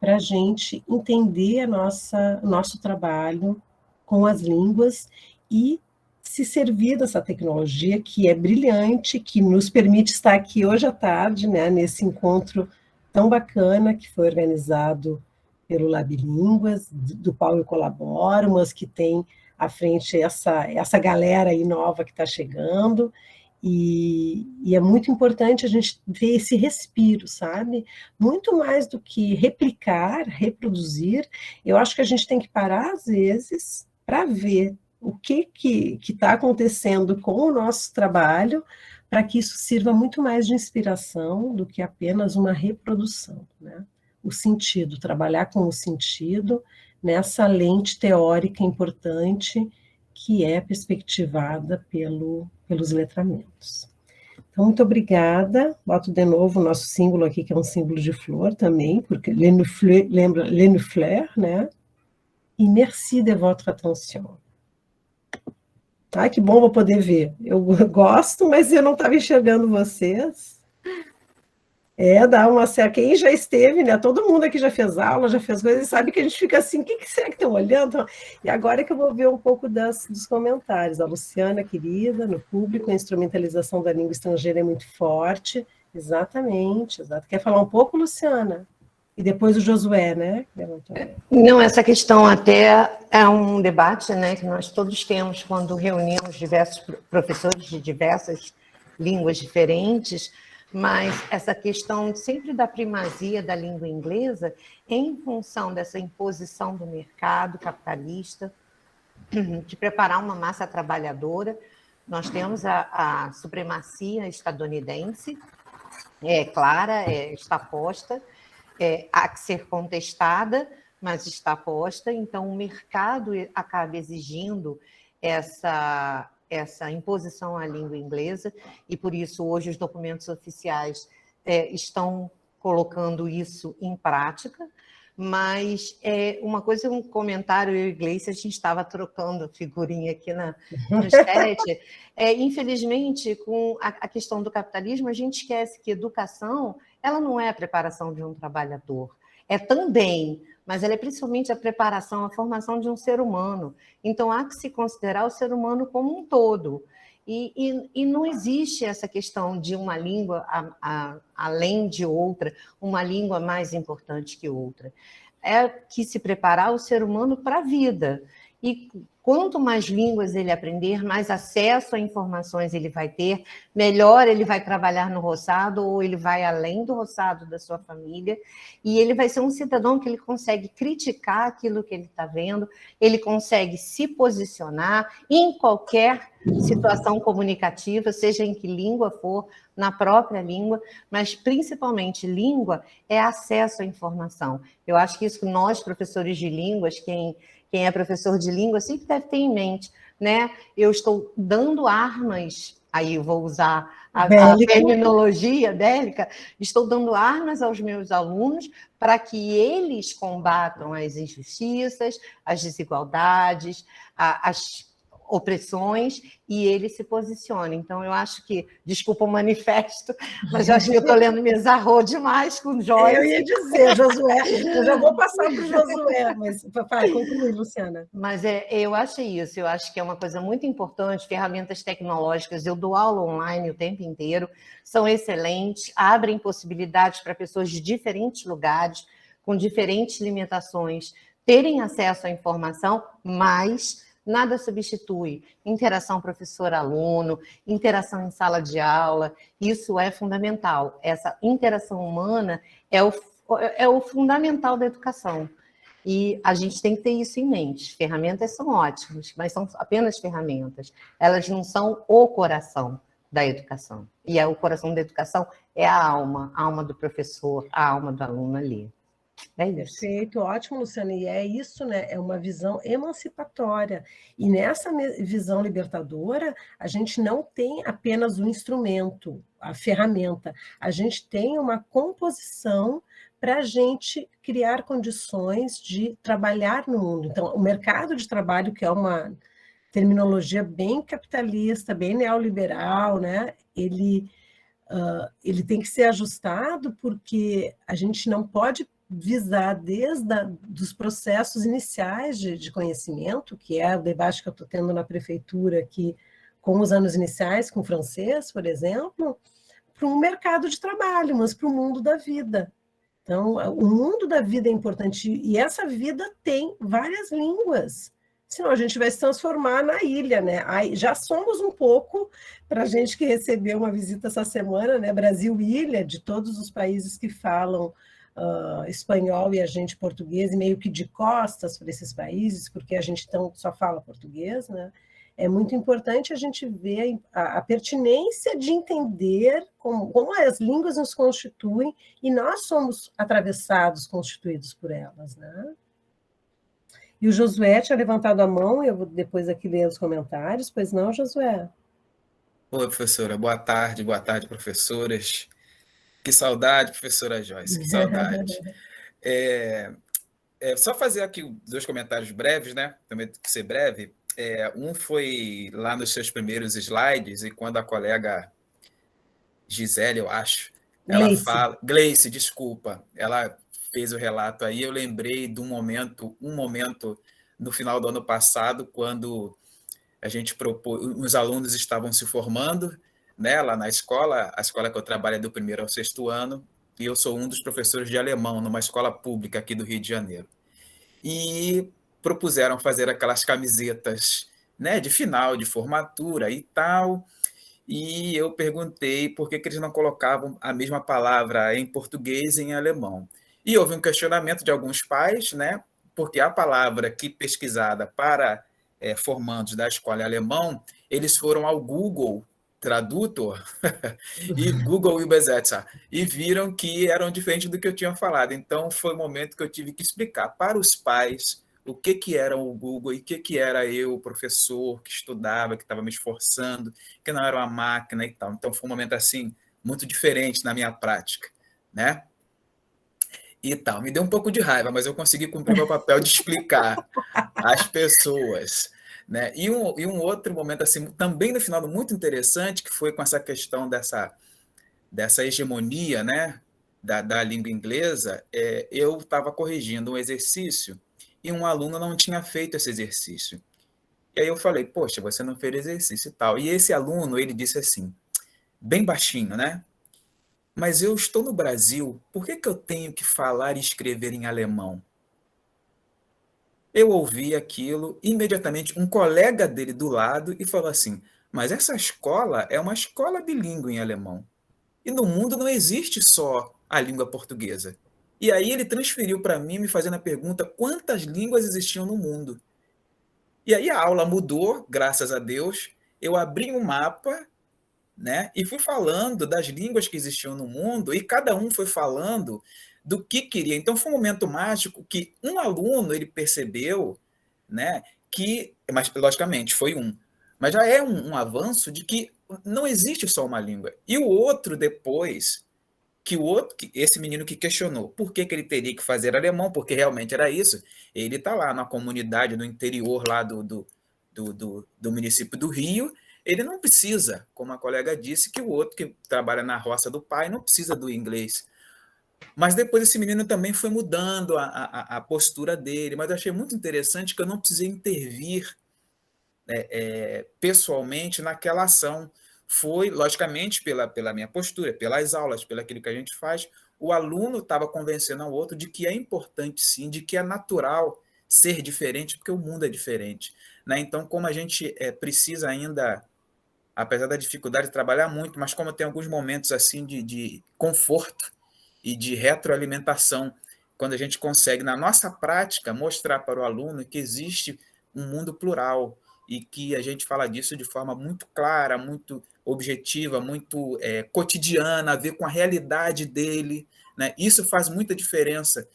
Para a gente entender nosso trabalho com as línguas e se servir dessa tecnologia que é brilhante, que nos permite estar aqui hoje à tarde, né, nesse encontro tão bacana que foi organizado pelo Lab Línguas, do Paulo Colaboro, mas que tem à frente essa galera aí nova que está chegando, e é muito importante a gente ver esse respiro, sabe? Muito mais do que replicar, reproduzir, eu acho que a gente tem que parar às vezes para ver o que está acontecendo com o nosso trabalho, para que isso sirva muito mais de inspiração do que apenas uma reprodução, né? O sentido, trabalhar com o sentido nessa lente teórica importante que é perspectivada pelos letramentos. Então, muito obrigada. Boto de novo o nosso símbolo aqui, que é um símbolo de flor também, porque lembra les fleurs, né? E merci de votre attention. Ai, que bom vou poder ver. Eu gosto, mas eu não estava enxergando vocês. Dá uma certa... Quem já esteve, né? Todo mundo aqui já fez aula, já fez coisas, e sabe que a gente fica assim, o que será que estão olhando? E agora é que eu vou ver um pouco dos comentários. A Luciana, querida, no público, a instrumentalização da língua estrangeira é muito forte. Exatamente, exato. Quer falar um pouco, Luciana? E depois o Josué, né? Não, essa questão até é um debate, né, que nós todos temos quando reunimos diversos professores de diversas línguas diferentes, mas essa questão sempre da primazia da língua inglesa em função dessa imposição do mercado capitalista, de preparar uma massa trabalhadora. Nós temos a supremacia estadunidense, clara, está posta, há que ser contestada, mas está posta, então o mercado acaba exigindo essa imposição à língua inglesa, e por isso hoje os documentos oficiais estão colocando isso em prática, mas uma coisa, um comentário, eu e Gleice, a gente estava trocando figurinha aqui no chat, infelizmente, com a questão do capitalismo, a gente esquece que educação, ela não é a preparação de um trabalhador, é também, mas ela é principalmente a preparação, a formação de um ser humano. Então, há que se considerar o ser humano como um todo. E não existe essa questão de uma língua além de outra, uma língua mais importante que outra. É que se preparar o ser humano para a vida. E quanto mais línguas ele aprender, mais acesso a informações ele vai ter, melhor ele vai trabalhar no roçado, ou ele vai além do roçado da sua família, e ele vai ser um cidadão que ele consegue criticar aquilo que ele está vendo, ele consegue se posicionar em qualquer situação comunicativa, seja em que língua for, na própria língua, mas principalmente língua é acesso à informação. Eu acho que isso nós, professores de línguas, quem é professor de língua sempre deve ter em mente, né? Eu estou dando armas, aí eu vou usar a terminologia bélica, estou dando armas aos meus alunos para que eles combatam as injustiças, as desigualdades, as opressões, e ele se posiciona. Então, eu acho que, desculpa o manifesto, mas eu acho que eu estou lendo Mesarro demais com Joyce. Eu ia dizer, Josué, eu já vou passar para o Josué, mas vai, conclui, Luciana. Mas eu acho isso, eu acho que é uma coisa muito importante, ferramentas tecnológicas, eu dou aula online o tempo inteiro, são excelentes, abrem possibilidades para pessoas de diferentes lugares, com diferentes limitações, terem acesso à informação, mas nada substitui interação professor-aluno, interação em sala de aula, isso é fundamental. Essa interação humana é o fundamental da educação. E a gente tem que ter isso em mente. Ferramentas são ótimas, mas são apenas ferramentas. Elas não são o coração da educação. E o coração da educação é a alma do professor, a alma do aluno ali. É isso. Perfeito, ótimo, Luciana. E é isso, né? É uma visão emancipatória. E nessa visão libertadora, a gente não tem apenas o instrumento, a ferramenta, a gente tem uma composição para a gente criar condições de trabalhar no mundo. Então, o mercado de trabalho, que é uma terminologia bem capitalista, bem neoliberal, né? Ele tem que ser ajustado porque a gente não pode visar desde dos processos iniciais de conhecimento, que é o debate que eu estou tendo na prefeitura aqui, com os anos iniciais, com o francês, por exemplo, para um mercado de trabalho, mas para o mundo da vida. Então, o mundo da vida é importante, e essa vida tem várias línguas, senão a gente vai se transformar na ilha, né? Aí, já somos um pouco, para a gente que recebeu uma visita essa semana, né? Brasil ilha, de todos os países que falam espanhol e a gente português, e meio que de costas para esses países, porque a gente então só fala português, né? É muito importante a gente ver a pertinência de entender como as línguas nos constituem e nós somos atravessados, constituídos por elas, né? E o Josué tinha levantado a mão, eu vou depois aqui ler os comentários, pois não, Josué? Oi, professora. Boa tarde, professoras. Que saudade, professora Joyce, que saudade. Só fazer aqui 2 comentários breves, né? Também tem que ser breve. Um foi lá nos seus primeiros slides, e quando a colega Gisele, eu acho, ela Gleice. fala... Gleice, desculpa. Ela fez o relato aí, eu lembrei de um momento no final do ano passado, quando a gente propôs, os alunos estavam se formando, né, lá na escola, a escola que eu trabalho é do 1º ao 6º ano, e eu sou um dos professores de alemão numa escola pública aqui do Rio de Janeiro. E propuseram fazer aquelas camisetas, né, de final, de formatura e tal, e eu perguntei por que eles não colocavam a mesma palavra em português e em alemão. E houve um questionamento de alguns pais, né, porque a palavra que pesquisada para formandos da escola em alemão, eles foram ao Google Tradutor e Google Übersetzer e viram que eram diferentes do que eu tinha falado. Então, foi o momento que eu tive que explicar para os pais o que era o Google e o que era eu, o professor que estudava, que estava me esforçando, que não era uma máquina e tal. Então, foi um momento assim muito diferente na minha prática, né? E tal. Me deu um pouco de raiva, mas eu consegui cumprir meu papel de explicar às pessoas, né? E um outro momento assim, também no final muito interessante, que foi com essa questão dessa hegemonia, né, da língua inglesa. Eu estava corrigindo um exercício e um aluno não tinha feito esse exercício. E aí eu falei, poxa, você não fez exercício e tal. E esse aluno, ele disse assim, bem baixinho, né? Mas eu estou no Brasil, por que eu tenho que falar e escrever em alemão? Eu ouvi aquilo, imediatamente um colega dele do lado e falou assim, mas essa escola é uma escola bilíngue em alemão. E no mundo não existe só a língua portuguesa. E aí ele transferiu para mim, me fazendo a pergunta, quantas línguas existiam no mundo? E aí a aula mudou, graças a Deus. Eu abri um mapa, né, e fui falando das línguas que existiam no mundo, e cada um foi falando do que queria. Então foi um momento mágico que um aluno ele percebeu, né, que, mas logicamente foi mas já é um avanço de que não existe só uma língua. E o outro depois, esse menino que questionou por que ele teria que fazer alemão, porque realmente era isso, ele está lá na comunidade no interior lá do município do Rio, ele não precisa, como a colega disse, que o outro que trabalha na roça do pai não precisa do inglês. Mas depois esse menino também foi mudando a postura dele, mas eu achei muito interessante que eu não precisei intervir pessoalmente naquela ação. Foi, logicamente, pela minha postura, pelas aulas, pelo aquilo que a gente faz, o aluno estava convencendo ao outro de que é importante sim, de que é natural ser diferente, porque o mundo é diferente, né? Então, como a gente precisa ainda, apesar da dificuldade, trabalhar muito, mas como tem alguns momentos assim de conforto e de retroalimentação, quando a gente consegue, na nossa prática, mostrar para o aluno que existe um mundo plural e que a gente fala disso de forma muito clara, muito objetiva, muito cotidiana, a ver com a realidade dele, né? Isso faz muita diferença.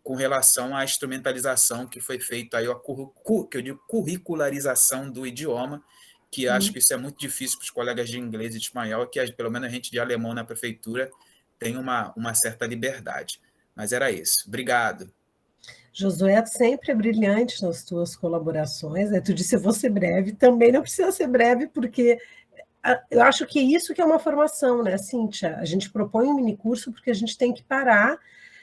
com relação à instrumentalização que foi feita, aí, que eu digo curricularização do idioma, que acho que isso é muito difícil para os colegas de inglês e de espanhol, que pelo menos a gente de alemão na prefeitura tem uma certa liberdade. Mas era isso. Obrigado. Josué, sempre é brilhante nas tuas colaborações, né? Tu disse, eu vou ser breve, também não precisa ser breve, porque eu acho que isso que é uma formação, né, Cíntia? A gente propõe um minicurso porque a gente tem que parar,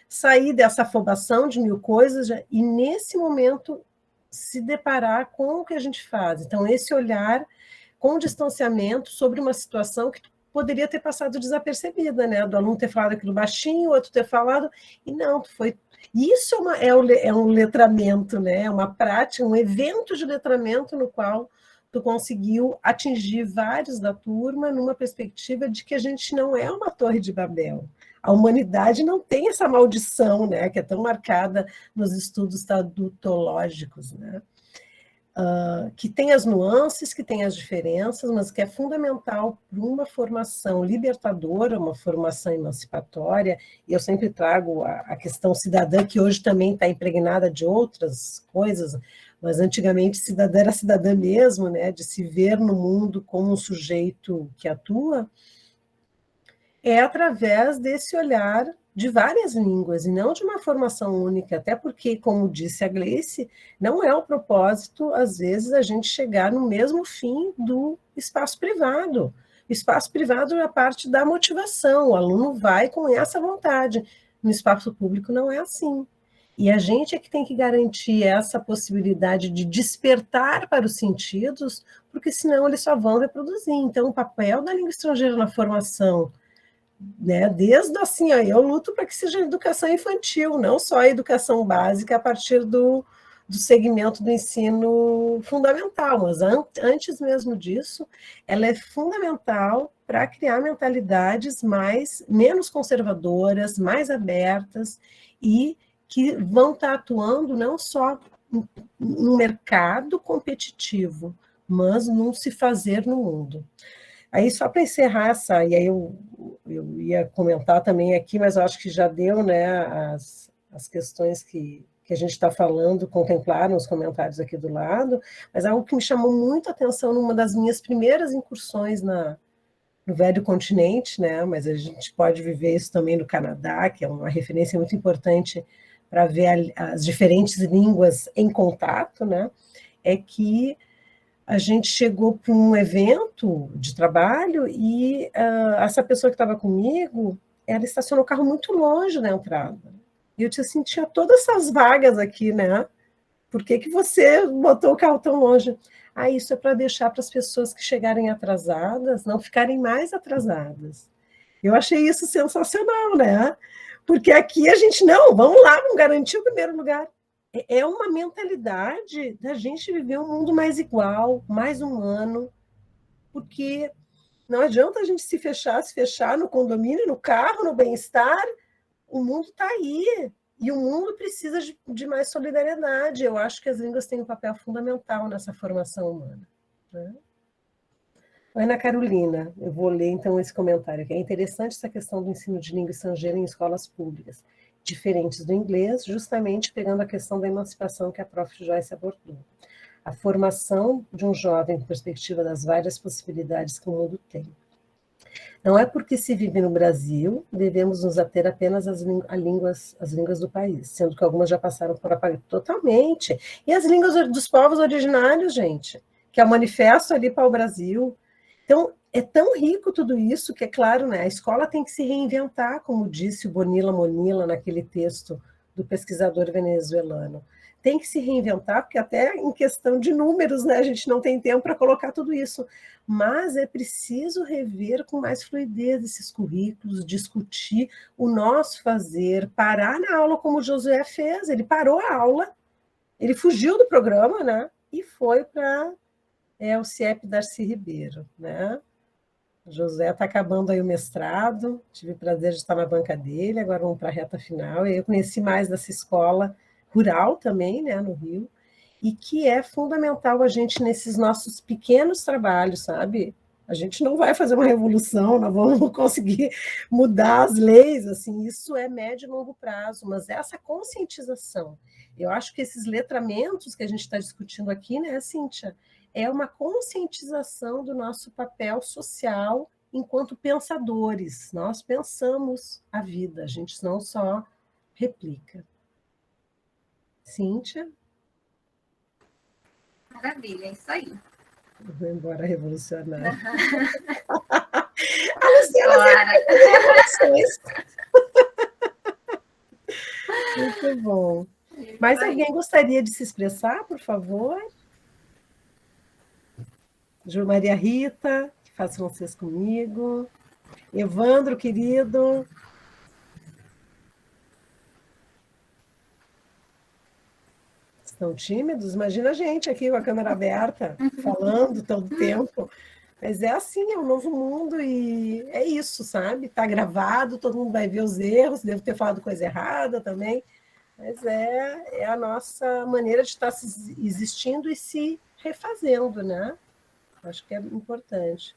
sair dessa afobação de 1000 coisas e, nesse momento, se deparar com o que a gente faz. Então, esse olhar com distanciamento sobre uma situação que poderia ter passado desapercebida, né? Do aluno ter falado aquilo baixinho, o outro ter falado, e não, foi... Isso é um letramento, né? É uma prática, um evento de letramento no qual tu conseguiu atingir vários da turma numa perspectiva de que a gente não é uma torre de Babel. A humanidade não tem essa maldição, né, que é tão marcada nos estudos tadutológicos, né? Que tem as nuances, que tem as diferenças, mas que é fundamental para uma formação libertadora, uma formação emancipatória, e eu sempre trago a questão cidadã, que hoje também está impregnada de outras coisas, mas antigamente cidadã era cidadã mesmo, né, de se ver no mundo como um sujeito que atua, é através desse olhar de várias línguas, e não de uma formação única, até porque, como disse a Gleice, não é o propósito, às vezes, a gente chegar no mesmo fim do espaço privado. O espaço privado é a parte da motivação, o aluno vai com essa vontade. No espaço público não é assim. E a gente é que tem que garantir essa possibilidade de despertar para os sentidos, porque senão eles só vão reproduzir. Então, o papel da língua estrangeira na formação, né, desde assim, ó, eu luto para que seja educação infantil, não só a educação básica a partir do segmento do ensino fundamental, mas antes mesmo disso, ela é fundamental para criar mentalidades menos conservadoras, mais abertas e que vão estar atuando não só no mercado competitivo, mas num se fazer no mundo. Aí, só para encerrar e aí eu ia comentar também aqui, mas eu acho que já deu, né, as questões que a gente está falando, contemplaram os comentários aqui do lado, mas algo que me chamou muito a atenção numa das minhas primeiras incursões no Velho Continente, né, mas a gente pode viver isso também no Canadá, que é uma referência muito importante para ver as diferentes línguas em contato, né, é que a gente chegou para um evento de trabalho e essa pessoa que estava comigo, ela estacionou o carro muito longe da entrada. E eu disse assim, tinha todas essas vagas aqui, né? Por que você botou o carro tão longe? Isso é para deixar para as pessoas que chegarem atrasadas não ficarem mais atrasadas. Eu achei isso sensacional, né? Porque aqui a gente, vamos lá, vamos garantir o primeiro lugar. É uma mentalidade da gente viver um mundo mais igual, mais humano, porque não adianta a gente se fechar no condomínio, no carro, no bem-estar, o mundo está aí, e o mundo precisa de mais solidariedade. Eu acho que as línguas têm um papel fundamental nessa formação humana, né? Ana Carolina, eu vou ler então esse comentário, que é interessante essa questão do ensino de língua estrangeira em escolas públicas, diferentes do inglês, justamente pegando a questão da emancipação que a prof. Joyce abordou. A formação de um jovem com perspectiva das várias possibilidades que o mundo tem. Não é porque se vive no Brasil, devemos nos ater apenas às línguas do país, sendo que algumas já passaram por aparelho totalmente. E as línguas dos povos originários, gente, que é o manifesto ali para o Brasil. Então, é tão rico tudo isso que, é claro, né, a escola tem que se reinventar, como disse o Bonilla Monilla naquele texto do pesquisador venezuelano. Tem que se reinventar, porque até em questão de números, né, a gente não tem tempo para colocar tudo isso. Mas é preciso rever com mais fluidez esses currículos, discutir o nosso fazer, parar na aula como o Josué fez. Ele parou a aula, ele fugiu do programa, né, e foi para o CIEP Darcy Ribeiro, né? O José está acabando aí o mestrado, tive o prazer de estar na banca dele, agora vamos para a reta final, e eu conheci mais dessa escola rural também, né, no Rio, e que é fundamental a gente, nesses nossos pequenos trabalhos, sabe? A gente não vai fazer uma revolução, não vamos conseguir mudar as leis, assim, isso é médio e longo prazo, mas essa conscientização, eu acho que esses letramentos que a gente está discutindo aqui, né, Cíntia, é uma conscientização do nosso papel social enquanto pensadores. Nós pensamos a vida, a gente não só replica. Cíntia? Maravilha, é isso aí. Vou embora revolucionária. Uhum. A Luciana sempre tem revoluções. Muito bom. Mais alguém gostaria de se expressar, por favor? Ju Maria Rita, que façam vocês comigo. Evandro, querido. Estão tímidos? Imagina a gente aqui com a câmera aberta, falando todo tempo. Mas é assim, é um novo mundo e é isso, sabe? Está gravado, todo mundo vai ver os erros, devo ter falado coisa errada também, mas é a nossa maneira de estar existindo e se refazendo, né? Acho que é importante.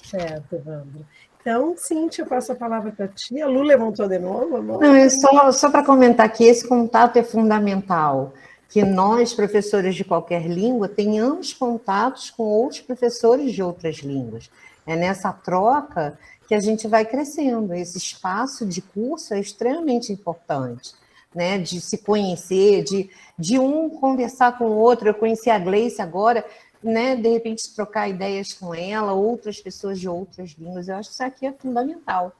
Certo, Evandro. Então, Cíntia, eu passo a palavra para ti. A Lu levantou de novo a mão. Não, é só para comentar que esse contato é fundamental, que nós, professores de qualquer língua, tenhamos contatos com outros professores de outras línguas. É nessa troca que a gente vai crescendo. Esse espaço de curso é extremamente importante, né? De se conhecer, de um conversar com o outro. Eu conheci a Gleice agora, né? De repente trocar ideias com ela, outras pessoas de outras línguas. Eu acho que isso aqui é fundamental.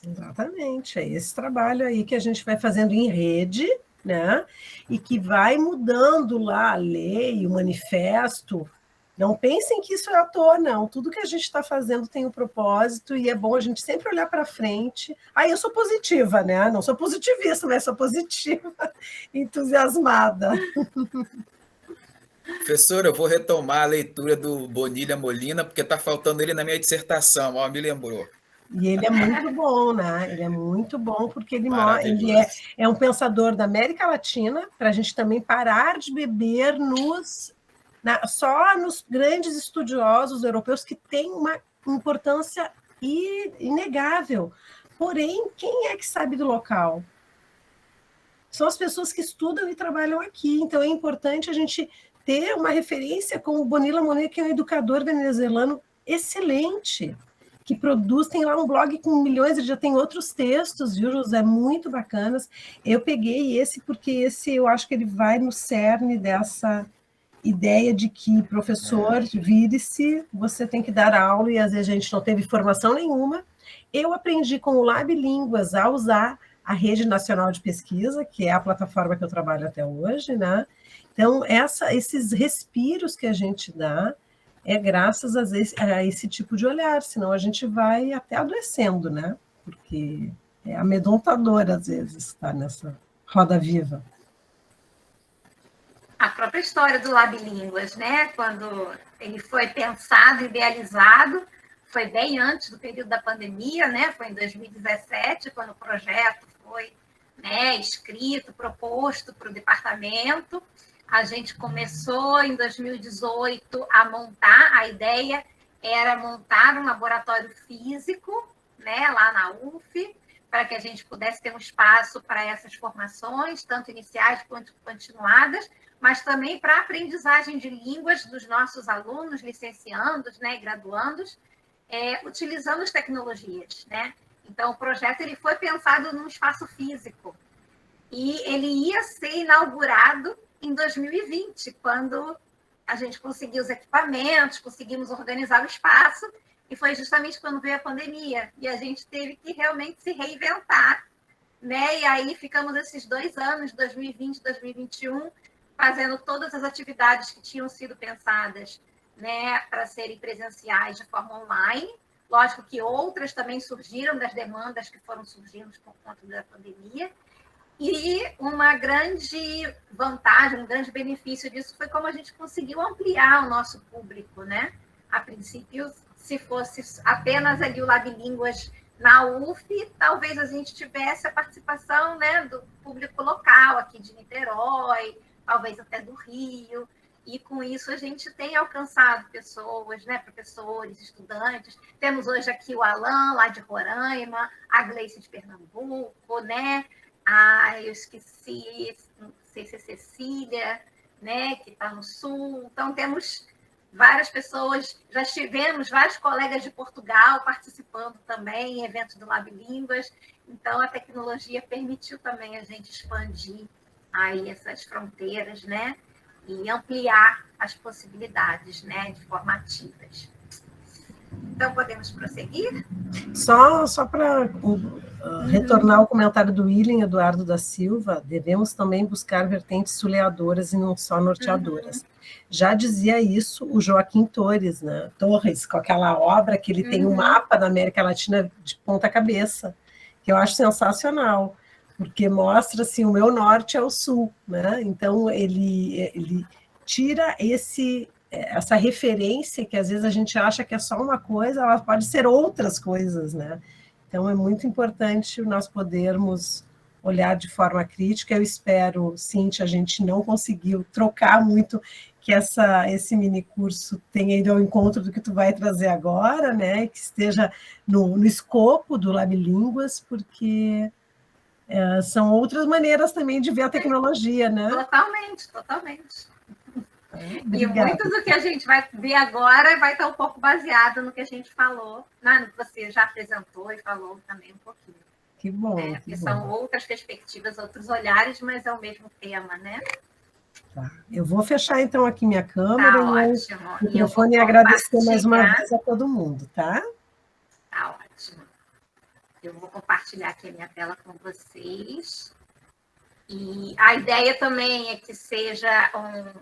Exatamente, é esse trabalho aí que a gente vai fazendo em rede, né? E que vai mudando lá a lei, o manifesto. Não pensem que isso é à toa, não. Tudo que a gente está fazendo tem um propósito e é bom a gente sempre olhar para frente. Aí eu sou positiva, né? Não sou positivista, mas sou positiva, entusiasmada. Professora, eu vou retomar a leitura do Bonilha Molina, porque está faltando ele na minha dissertação, ó, me lembrou. E ele é muito bom, né? Ele é muito bom porque ele Maravilhoso. é um pensador da América Latina, para a gente também parar de beber só nos grandes estudiosos europeus que têm uma importância inegável. Porém, quem é que sabe do local? São as pessoas que estudam e trabalham aqui. Então, é importante a gente ter uma referência como o Bonilla Monet, que é um educador venezuelano excelente, que produz, tem lá um blog com milhões, ele já tem outros textos, viu, José, muito bacanas. Eu peguei esse porque esse eu acho que ele vai no cerne dessa ideia de que professor, vire-se, você tem que dar aula, e às vezes a gente não teve formação nenhuma. Eu aprendi com o Lab Línguas a usar a Rede Nacional de Pesquisa, que é a plataforma que eu trabalho até hoje, né? Então, esses respiros que a gente dá é graças a esse tipo de olhar, senão a gente vai até adoecendo, né? Porque é amedrontador, às vezes, estar nessa roda viva. A própria história do Lab Línguas, né? Quando ele foi pensado, idealizado, foi bem antes do período da pandemia, né? Foi em 2017, quando o projeto foi, né, escrito, proposto para o departamento. A gente começou em 2018 a montar, a ideia era montar um laboratório físico, né, lá na UF, para que a gente pudesse ter um espaço para essas formações, tanto iniciais quanto continuadas, mas também para a aprendizagem de línguas dos nossos alunos, licenciandos, né, graduandos, utilizando as tecnologias, né? Então, o projeto ele foi pensado num espaço físico e ele ia ser inaugurado em 2020, quando a gente conseguiu os equipamentos, conseguimos organizar o espaço, e foi justamente quando veio a pandemia, e a gente teve que realmente se reinventar, né? E aí ficamos esses 2 anos, 2020 e 2021, fazendo todas as atividades que tinham sido pensadas, né, para serem presenciais de forma online. Lógico que outras também surgiram das demandas que foram surgindo por conta da pandemia. E uma grande vantagem, um grande benefício disso foi como a gente conseguiu ampliar o nosso público, né? A princípio, se fosse apenas ali o Lab Línguas na UF, talvez a gente tivesse a participação, né, do público local aqui de Niterói, talvez até do Rio. e com isso a gente tem alcançado pessoas, né, professores, estudantes. Temos hoje aqui o Alan, lá de Roraima, a Gleice de Pernambuco, né? Eu esqueci, não sei se é Cecília, né, que está no Sul. Então, temos várias pessoas, já tivemos vários colegas de Portugal participando também em eventos do Lab Línguas. Então, a tecnologia permitiu também a gente expandir aí essas fronteiras, né? E ampliar as possibilidades, né, de formativas. Então, podemos prosseguir? Só para retornar ao comentário do William Eduardo da Silva, devemos também buscar vertentes suleadoras e não só norteadoras. Já dizia isso o Joaquim Torres, né? Torres, com aquela obra que ele tem um mapa da América Latina de ponta cabeça, que eu acho sensacional, porque mostra assim, o meu norte é o sul, né? Então ele tira essa referência que às vezes a gente acha que é só uma coisa, ela pode ser outras coisas, né? Então é muito importante nós podermos olhar de forma crítica. Eu espero, Cíntia, a gente não conseguiu trocar muito, que esse mini curso tenha ido ao encontro do que tu vai trazer agora, né? Que esteja no escopo do Lab Línguas, porque são outras maneiras também de ver a tecnologia, né? Totalmente, totalmente. Obrigada. E muito do que a gente vai ver agora vai estar um pouco baseado no que a gente falou, no que você já apresentou e falou também um pouquinho. Que bom. Né? Que bom. São outras perspectivas, outros olhares, mas é o mesmo tema, né? Tá. Eu vou fechar então aqui minha câmera ótimo. O microfone e agradecer mais uma vez a todo mundo, tá? Tá ótimo. Eu vou compartilhar aqui a minha tela com vocês. E a ideia também é que seja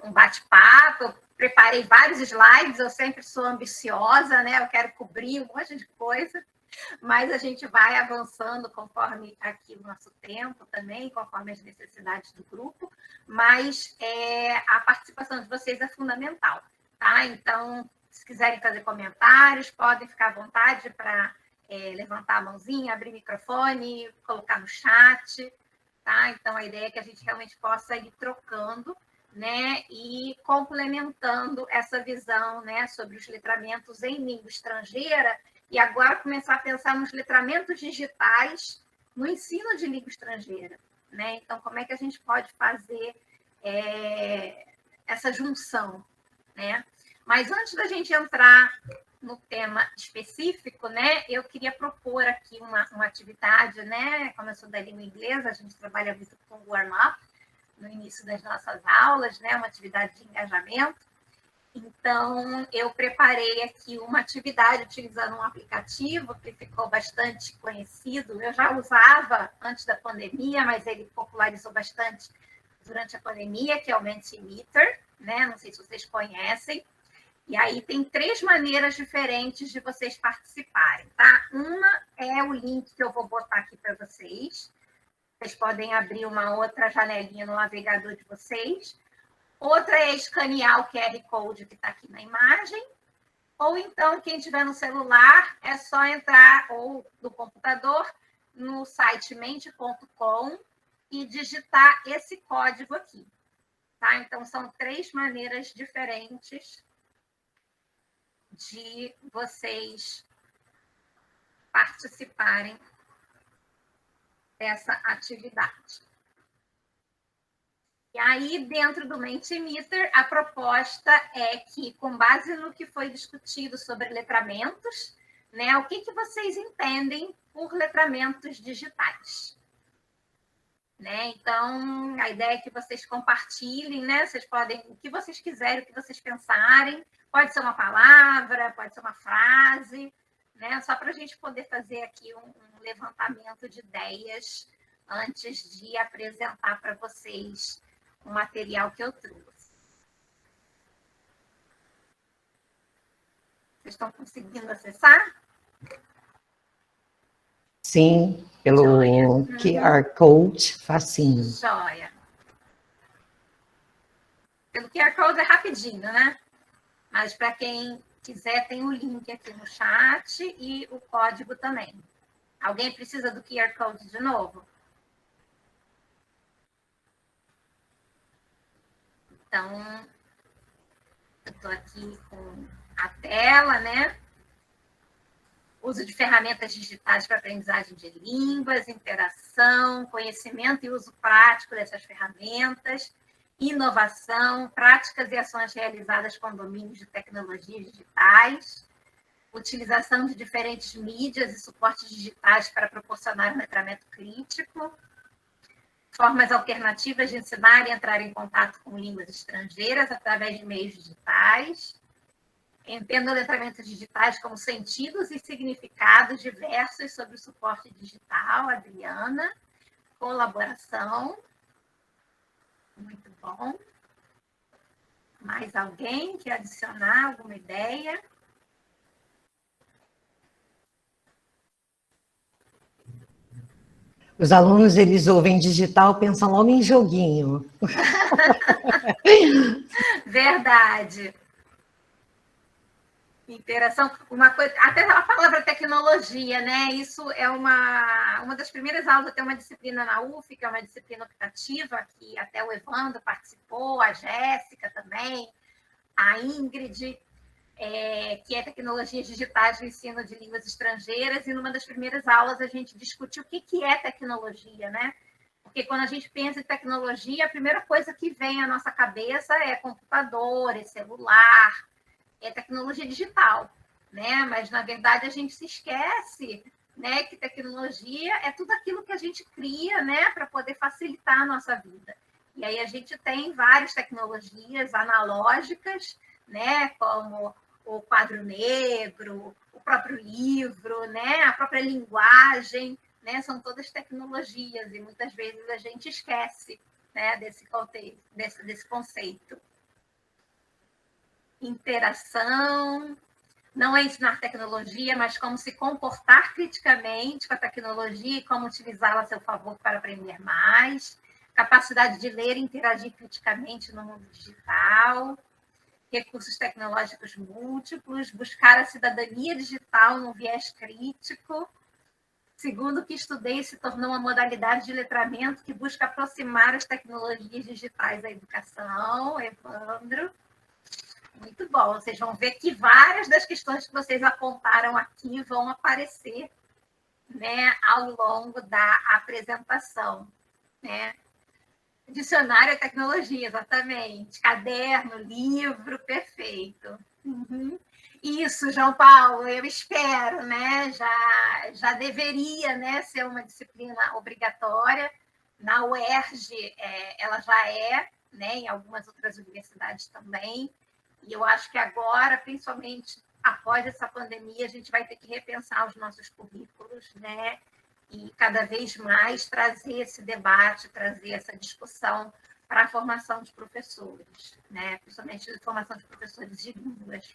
um bate-papo. Eu preparei vários slides, eu sempre sou ambiciosa, né? Eu quero cobrir um monte de coisa, mas a gente vai avançando conforme aqui o nosso tempo também, conforme as necessidades do grupo, mas a participação de vocês é fundamental, tá? Então, se quiserem fazer comentários, podem ficar à vontade para levantar a mãozinha, abrir o microfone, colocar no chat. Tá? Então, a ideia é que a gente realmente possa ir trocando, né, e complementando essa visão, né, sobre os letramentos em língua estrangeira, e agora começar a pensar nos letramentos digitais no ensino de língua estrangeira. Né? Então, como é que a gente pode fazer essa junção? Né? Mas antes da gente entrar no tema específico, né, eu queria propor aqui uma atividade, né, como eu sou da língua inglesa, a gente trabalha muito com warm-up no início das nossas aulas, né, uma atividade de engajamento. Então, eu preparei aqui uma atividade utilizando um aplicativo que ficou bastante conhecido. Eu já usava antes da pandemia, mas ele popularizou bastante durante a pandemia, que é o Mentimeter, né, não sei se vocês conhecem. E aí tem 3 maneiras diferentes de vocês participarem, tá? Uma é o link que eu vou botar aqui para vocês. Vocês podem abrir uma outra janelinha no navegador de vocês. Outra é escanear o QR Code que está aqui na imagem. Ou então, quem tiver no celular, é só entrar, ou no computador, no site mente.com e digitar esse código aqui. Tá? Então, são 3 maneiras diferentes de vocês participarem dessa atividade. E aí, dentro do Mentimeter, a proposta é que, com base no que foi discutido sobre letramentos, né, o que vocês entendem por letramentos digitais? Né? Então, a ideia é que vocês compartilhem, né? Vocês podem, o que vocês quiserem, o que vocês pensarem, pode ser uma palavra, pode ser uma frase, né? Só para a gente poder fazer aqui um levantamento de ideias antes de apresentar para vocês o material que eu trouxe. Vocês estão conseguindo acessar? Sim, pelo QR Code, facinho. Joia. Pelo QR Code é rapidinho, né? Mas para quem quiser, tem o link aqui no chat e o código também. Alguém precisa do QR Code de novo? Então, Estou aqui com a tela, né? Uso de ferramentas digitais para aprendizagem de línguas, interação, conhecimento e uso prático dessas ferramentas, inovação, práticas e ações realizadas com domínios de tecnologias digitais, utilização de diferentes mídias e suportes digitais para proporcionar um letramento crítico, formas alternativas de ensinar e entrar em contato com línguas estrangeiras através de meios digitais, entenda letramentos digitais como sentidos e significados diversos sobre o suporte digital, Adriana, colaboração, muito bom. Mais alguém quer adicionar alguma ideia? Os alunos, eles ouvem digital, pensam logo em joguinho. Verdade. Interação, uma coisa, até a palavra tecnologia, né? Isso é uma das primeiras aulas, eu tenho uma disciplina na UF, que é uma disciplina optativa, que até o Evandro participou, a Jéssica também, a Ingrid, que é tecnologias digitais no ensino de línguas estrangeiras, e numa das primeiras aulas a gente discutiu o que é tecnologia, né? Porque quando a gente pensa em tecnologia, a primeira coisa que vem à nossa cabeça é computador, é celular, é tecnologia digital, né? Mas, na verdade, a gente se esquece, né, que tecnologia é tudo aquilo que a gente cria, né, para poder facilitar a nossa vida. E aí a gente tem várias tecnologias analógicas, né, como o quadro negro, o próprio livro, né, a própria linguagem, né, são todas tecnologias e muitas vezes a gente esquece, né, desse contexto, desse conceito. Interação, não é ensinar tecnologia, mas como se comportar criticamente com a tecnologia e como utilizá-la a seu favor para aprender mais, capacidade de ler e interagir criticamente no mundo digital, recursos tecnológicos múltiplos, buscar a cidadania digital no viés crítico. Segundo o que estudei, se tornou uma modalidade de letramento que busca aproximar as tecnologias digitais à educação. Evandro. Muito bom. Vocês vão ver que várias das questões que vocês apontaram aqui vão aparecer, né, ao longo da apresentação, né? Dicionário é tecnologia, exatamente. Caderno, livro, perfeito. Uhum. Isso, João Paulo, eu espero, né? Já deveria, né, ser uma disciplina obrigatória. Na UERJ, ela já é, né, em algumas outras universidades também. E eu acho que agora, principalmente após essa pandemia, a gente vai ter que repensar os nossos currículos, né? E cada vez mais trazer esse debate, trazer essa discussão para a formação de professores, né? Principalmente a formação de professores de línguas.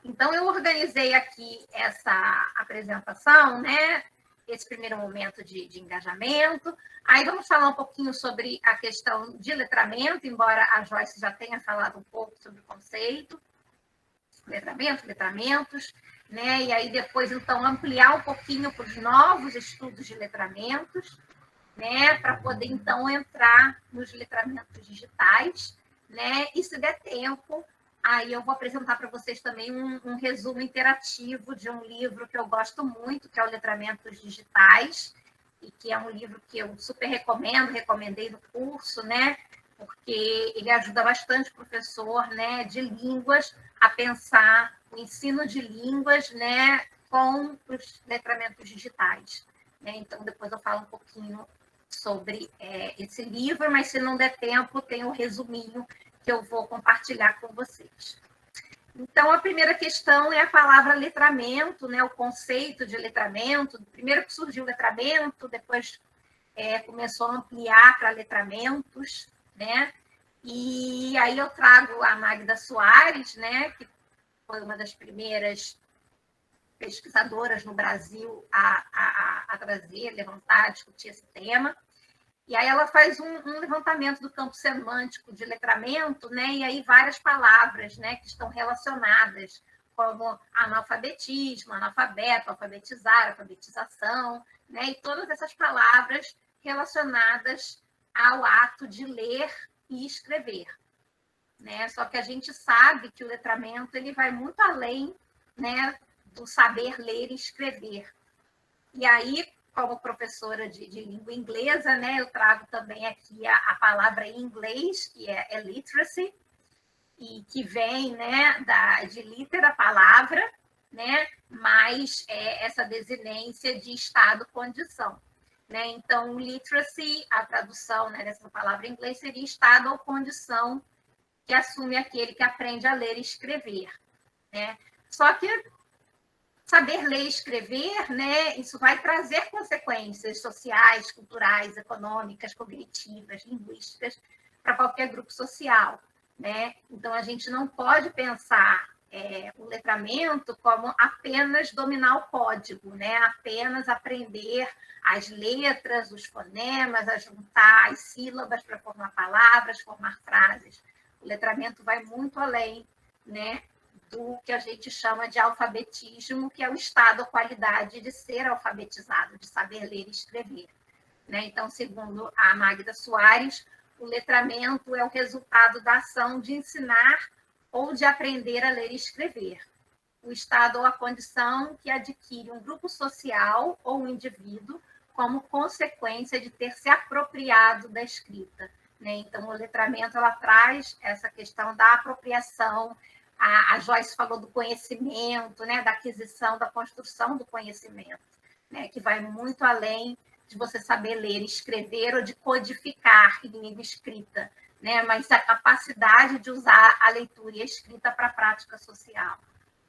Então, eu organizei aqui essa apresentação, né? Esse primeiro momento de engajamento. Aí vamos falar um pouquinho sobre a questão de letramento, embora a Joyce já tenha falado um pouco sobre o conceito. Letramentos, né? E aí depois, então, ampliar um pouquinho para os novos estudos de letramentos, né? Para poder, então, entrar nos letramentos digitais, né? E se der tempo, aí eu vou apresentar para vocês também um resumo interativo de um livro que eu gosto muito, que é o Letramentos Digitais, e que é um livro que eu super recomendei no curso, né? Porque ele ajuda bastante o professor, né, de línguas a pensar o ensino de línguas, né, com os letramentos digitais, né? Então, depois eu falo um pouquinho sobre esse livro, mas se não der tempo, tem um resuminho que eu vou compartilhar com vocês. Então, a primeira questão é a palavra letramento, né, o conceito de letramento. Primeiro que surgiu o letramento, depois começou a ampliar para letramentos, né? E aí eu trago a Magda Soares, né, que foi uma das primeiras pesquisadoras no Brasil a trazer, levantar, discutir esse tema. E aí ela faz um levantamento do campo semântico de letramento, né? E aí várias palavras, né, que estão relacionadas, como analfabetismo, analfabeto, alfabetizar, alfabetização, né? E todas essas palavras relacionadas ao ato de ler e escrever, né? Só que a gente sabe que o letramento ele vai muito além, né, do saber ler e escrever. E aí, como professora de língua inglesa, né, eu trago também aqui a palavra em inglês, que é literacy, e que vem, né, de litera, palavra, né, mais essa desinência de estado, condição. Né? Então, literacy, a tradução, né, dessa palavra em inglês seria estado ou condição que assume aquele que aprende a ler e escrever. Né? Só que saber ler e escrever, né, isso vai trazer consequências sociais, culturais, econômicas, cognitivas, linguísticas para qualquer grupo social. Né? Então, a gente não pode pensar o letramento como apenas dominar o código, né? Apenas aprender as letras, os fonemas, a juntar as sílabas para formar palavras, formar frases. O letramento vai muito além, né, do que a gente chama de alfabetismo, que é o estado ou qualidade de ser alfabetizado, de saber ler e escrever. Né? Então, segundo a Magda Soares, o letramento é o resultado da ação de ensinar ou de aprender a ler e escrever. O estado ou a condição que adquire um grupo social ou um indivíduo como consequência de ter se apropriado da escrita. Né? Então, o letramento ela traz essa questão da apropriação. A Joyce falou do conhecimento, né? Da aquisição, da construção do conhecimento, né? Que vai muito além de você saber ler e escrever ou de codificar em língua escrita, né? Mas a capacidade de usar a leitura e a escrita para a prática social.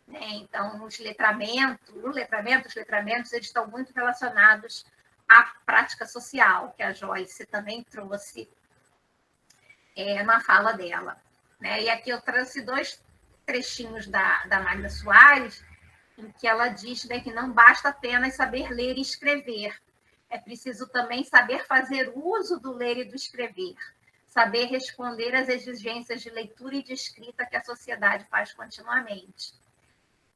Né? Então, os letramentos, eles estão muito relacionados à prática social, que a Joyce também trouxe na fala dela. Né? E aqui eu trouxe 2 trechinhos da Magda Soares, em que ela diz, né, que não basta apenas saber ler e escrever, é preciso também saber fazer uso do ler e do escrever, saber responder às exigências de leitura e de escrita que a sociedade faz continuamente.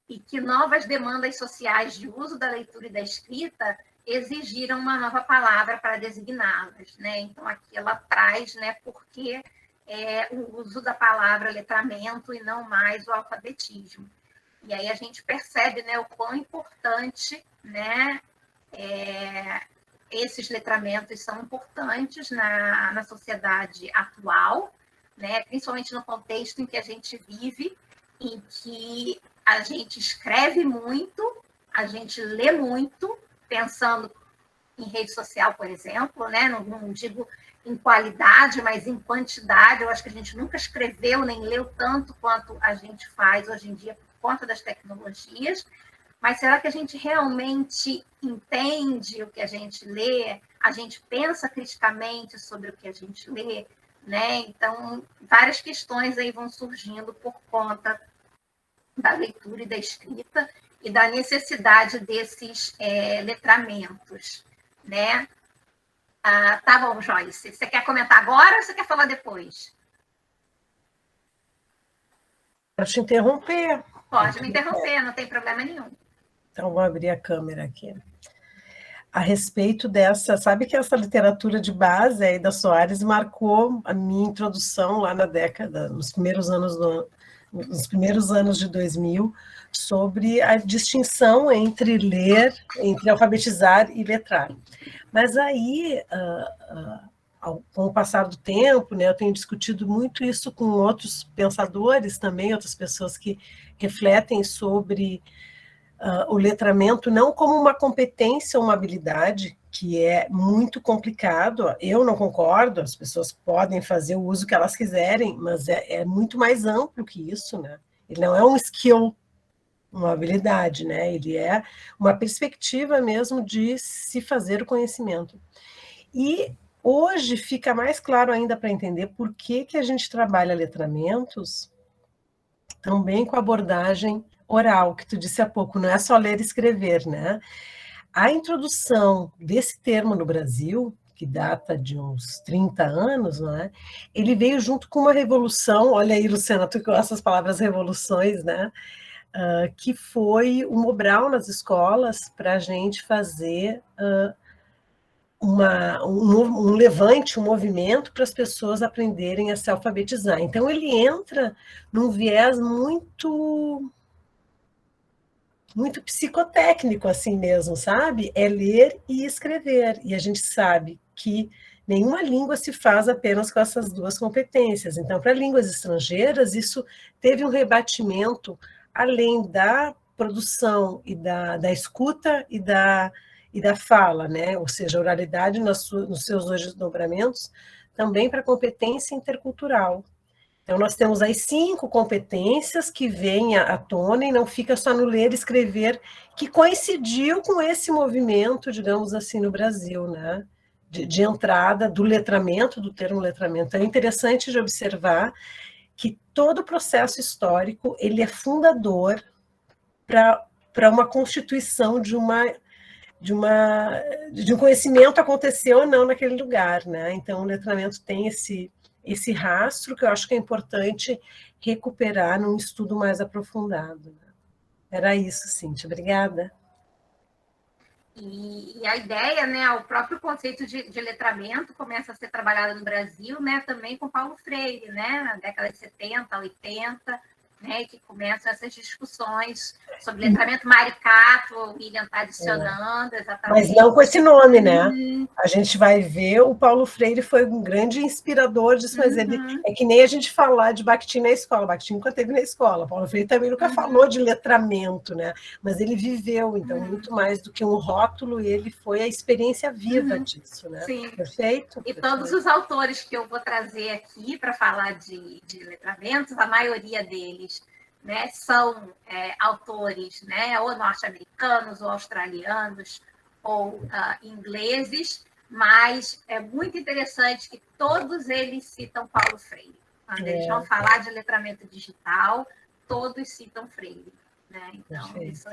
E que novas demandas sociais de uso da leitura e da escrita exigiram uma nova palavra para designá-las. Né? Então, aqui ela traz, né, porque o uso da palavra letramento e não mais o alfabetismo. E aí a gente percebe, né, o quão importante, né, esses letramentos são importantes na sociedade atual, né, principalmente no contexto em que a gente vive, em que a gente escreve muito, a gente lê muito, pensando em rede social, por exemplo, né, não digo em qualidade, mas em quantidade. Eu acho que a gente nunca escreveu nem leu tanto quanto a gente faz hoje em dia por conta das tecnologias. Mas será que a gente realmente entende o que a gente lê? A gente pensa criticamente sobre o que a gente lê? Né? Então, várias questões aí vão surgindo por conta da leitura e da escrita e da necessidade desses letramentos. Né? Tá bom, Joyce. Você quer comentar agora ou você quer falar depois? Pode te interromper. Pode me interromper, não tem problema nenhum. Então, vou abrir a câmera aqui. A respeito dessa, sabe que essa literatura de base aí da Soares marcou a minha introdução lá na década, nos primeiros anos de 2000, sobre a distinção entre ler, entre alfabetizar e letrar. Mas aí, com o passar do tempo, né, eu tenho discutido muito isso com outros pensadores também, outras pessoas que refletem sobre o letramento não como uma competência ou uma habilidade, que é muito complicado. Eu não concordo, as pessoas podem fazer o uso que elas quiserem, mas é muito mais amplo que isso, né? Ele não é um skill, uma habilidade, né? Ele é uma perspectiva mesmo de se fazer o conhecimento. E hoje fica mais claro ainda para entender por que a gente trabalha letramentos também com abordagem oral, que tu disse há pouco, não é só ler e escrever, né? A introdução desse termo no Brasil, que data de uns 30 anos, né? Ele veio junto com uma revolução, olha aí, Luciana, tu com essas palavras revoluções, né? Que foi o Mobral nas escolas para a gente fazer um levante, um movimento para as pessoas aprenderem a se alfabetizar. Então, ele entra num viés muito psicotécnico, assim mesmo, sabe? É ler e escrever. E a gente sabe que nenhuma língua se faz apenas com essas duas competências. Então, para línguas estrangeiras, isso teve um rebatimento além da produção e da escuta e da fala, né? Ou seja, a oralidade nos seus dois desdobramentos, também para competência intercultural. Então, nós temos aí 5 competências que vêm à tona e não fica só no ler e escrever, que coincidiu com esse movimento, digamos assim, no Brasil, né? De entrada do letramento, do termo letramento. É interessante de observar que todo o processo histórico ele é fundador para uma constituição de um conhecimento acontecer ou não naquele lugar, né? Então, o letramento tem esse rastro que eu acho que é importante recuperar num estudo mais aprofundado. Era isso, Cíntia. Obrigada. E a ideia, né, o próprio conceito de letramento começa a ser trabalhado no Brasil, né, também com Paulo Freire, né, na década de 70, 80, né, que começam essas discussões sobre letramento maricato, o William está adicionando, exatamente. Mas não com esse nome, né? A gente vai ver, o Paulo Freire foi um grande inspirador disso, mas ele é que nem a gente falar de Bakhtin na escola. Bakhtin nunca esteve na escola, Paulo Freire também nunca falou de letramento, né? Mas ele viveu, então, muito mais do que um rótulo, ele foi a experiência viva disso, né? Sim. Perfeito? E todos os autores que eu vou trazer aqui para falar de letramentos, a maioria deles, né, são autores, né, ou norte-americanos, ou australianos, ou ingleses, mas é muito interessante que todos eles citam Paulo Freire. Quando eles vão falar de letramento digital, todos citam Freire. Né? Então, perfeito. Isso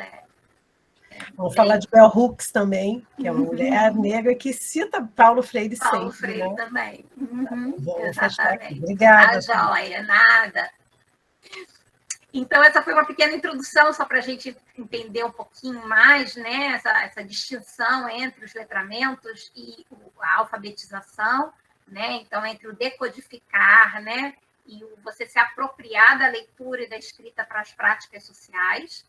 Vamos falar de Bell Hooks também, que é uma mulher negra que cita Paulo Freire sempre. Paulo Freire, né? Também. Exatamente. Obrigada. Tá joia, nada. Então, essa foi uma pequena introdução, só para a gente entender um pouquinho mais, né, essa distinção entre os letramentos e a alfabetização, né? Então, entre o decodificar, né, e o você se apropriar da leitura e da escrita para as práticas sociais.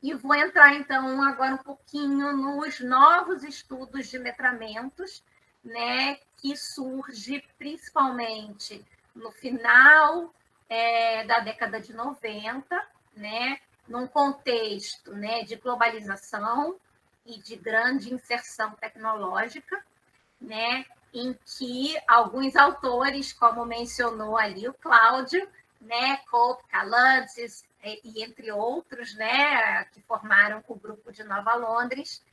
E vou entrar, então, agora um pouquinho nos novos estudos de letramentos, né, que surge principalmente no final da década de 90, né, num contexto, né, de globalização e de grande inserção tecnológica, né, em que alguns autores, como mencionou ali o Cláudio, né, Cope, Calantzes, e entre outros, né, que formaram o grupo de Nova Londres,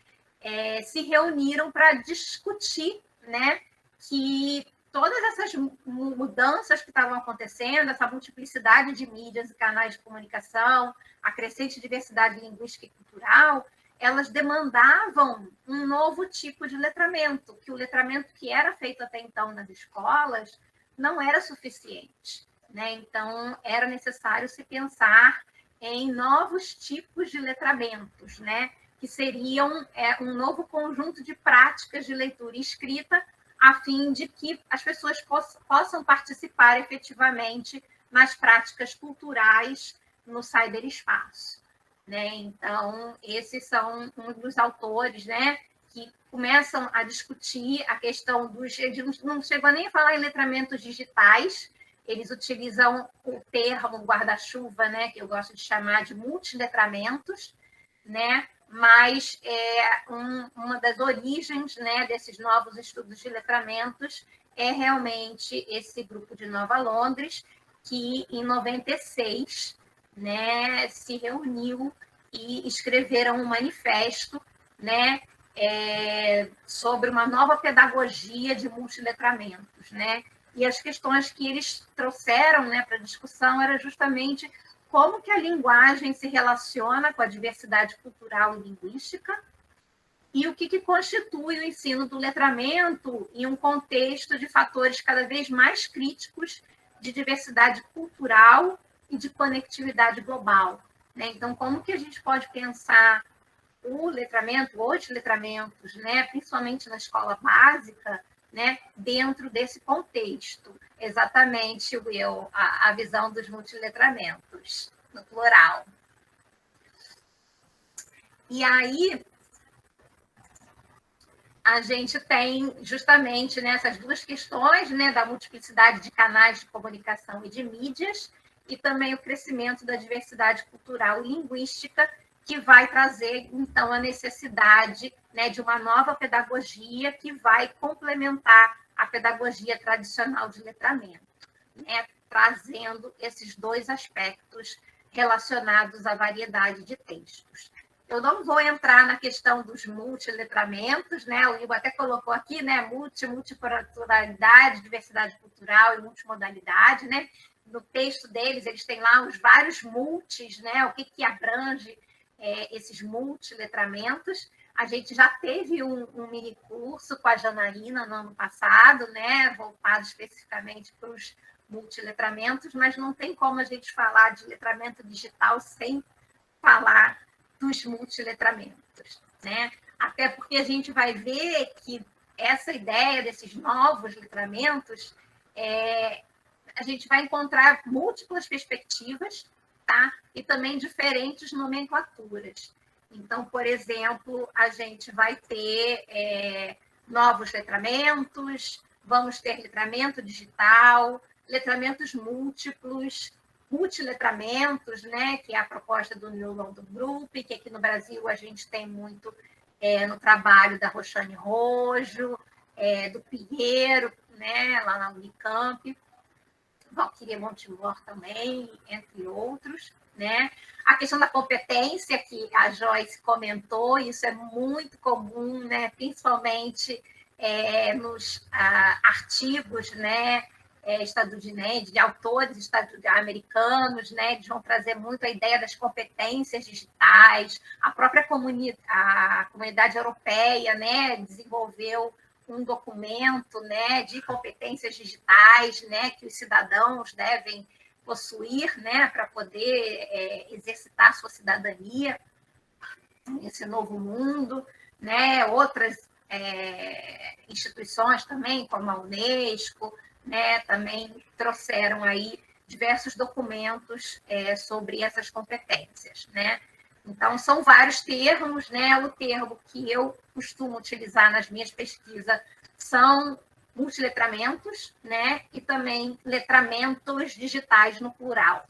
se reuniram para discutir, né, que todas essas mudanças que estavam acontecendo, essa multiplicidade de mídias e canais de comunicação, a crescente diversidade linguística e cultural, elas demandavam um novo tipo de letramento, que o letramento que era feito até então nas escolas não era suficiente. Né? Então, era necessário se pensar em novos tipos de letramentos, né? Que seriam um novo conjunto de práticas de leitura e escrita, a fim de que as pessoas possam participar efetivamente nas práticas culturais no cyberespaço. Né? Então, esses são um dos autores, né, que começam a discutir a questão dos... Eles não chegam nem a falar em letramentos digitais, eles utilizam o termo guarda-chuva, né, que eu gosto de chamar de multiletramentos, né? Mas uma das origens, né, desses novos estudos de letramentos é realmente esse grupo de Nova Londres, que em 96, né, se reuniu e escreveram um manifesto, né, sobre uma nova pedagogia de multiletramentos, né? E as questões que eles trouxeram, né, para a discussão era justamente como que a linguagem se relaciona com a diversidade cultural e linguística e o que constitui o ensino do letramento em um contexto de fatores cada vez mais críticos de diversidade cultural e de conectividade global. Né? Então, como que a gente pode pensar o letramento, os letramentos, né, principalmente na escola básica, né, dentro desse contexto. Exatamente, Will, a visão dos multiletramentos, no plural. E aí, a gente tem justamente essas duas questões, né, da multiplicidade de canais de comunicação e de mídias, e também o crescimento da diversidade cultural e linguística, que vai trazer, então, a necessidade, né, de uma nova pedagogia que vai complementar a pedagogia tradicional de letramento, né, trazendo esses dois aspectos relacionados à variedade de textos. Eu não vou entrar na questão dos multiletramentos, né? O Igor até colocou aqui, né? Multiculturalidade, diversidade cultural e multimodalidade, né? No texto deles, eles têm lá os vários multis, né? O que abrange esses multiletramentos. A gente já teve um mini curso com a Janaína no ano passado, né? Voltado especificamente para os multiletramentos, mas não tem como a gente falar de letramento digital sem falar dos multiletramentos, né? Até porque a gente vai ver que essa ideia desses novos letramentos, a gente vai encontrar múltiplas perspectivas, tá? E também diferentes nomenclaturas. Então, por exemplo, a gente vai ter novos letramentos, vamos ter letramento digital, letramentos múltiplos, multiletramentos, né, que é a proposta do New London Group, que aqui no Brasil a gente tem muito no trabalho da Roxane Rojo, do Pinheiro, né, lá na Unicamp, Valquíria Montemor também, entre outros, né? A questão da competência, que a Joyce comentou, isso é muito comum, né, principalmente nos artigos, né, estadunidenses, de autores americanos, né? Eles vão trazer muito a ideia das competências digitais. A própria comunidade europeia, né, desenvolveu um documento, né, de competências digitais, né, que os cidadãos devem possuir, né, para poder exercitar sua cidadania nesse novo mundo, né? Outras instituições também, como a Unesco, né, também trouxeram aí diversos documentos sobre essas competências, né? Então, são vários termos, né? O termo que eu costumo utilizar nas minhas pesquisas são multiletramentos, né? E também letramentos digitais no plural,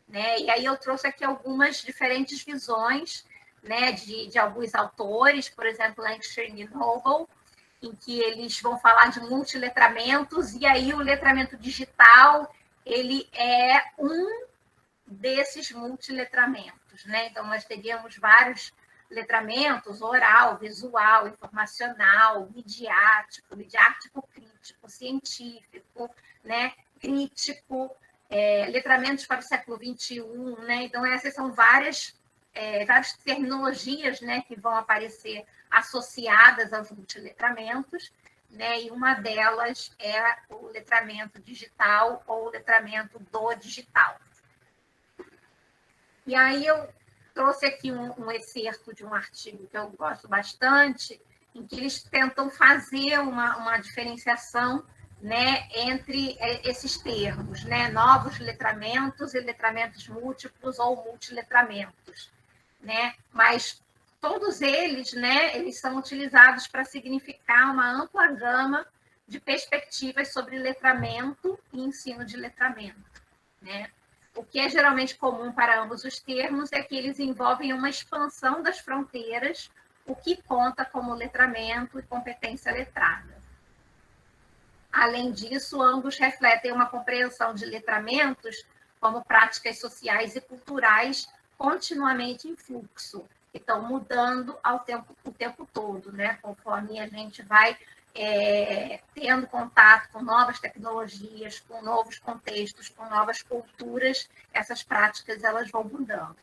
né? E aí eu trouxe aqui algumas diferentes visões, né, de alguns autores, por exemplo, Langston e Noble, em que eles vão falar de multiletramentos, e aí o letramento digital, ele é um desses multiletramentos, né? Então, nós teríamos vários letramentos: oral, visual, informacional, midiático crítico, científico, né? Crítico, letramentos para o século XXI, né? Então, essas são várias terminologias, né, que vão aparecer associadas aos multiletramentos, né? E uma delas é o letramento digital ou o letramento do digital. E aí eu trouxe aqui um excerto de um artigo que eu gosto bastante, em que eles tentam fazer uma diferenciação, né, entre esses termos, né, novos letramentos e letramentos múltiplos ou multiletramentos, né? Mas todos eles, né, eles são utilizados para significar uma ampla gama de perspectivas sobre letramento e ensino de letramento, né? O que é geralmente comum para ambos os termos é que eles envolvem uma expansão das fronteiras, o que conta como letramento e competência letrada. Além disso, ambos refletem uma compreensão de letramentos como práticas sociais e culturais continuamente em fluxo, que estão mudando o tempo todo, né? Conforme a gente vai tendo contato com novas tecnologias, com novos contextos, com novas culturas, essas práticas elas vão mudando.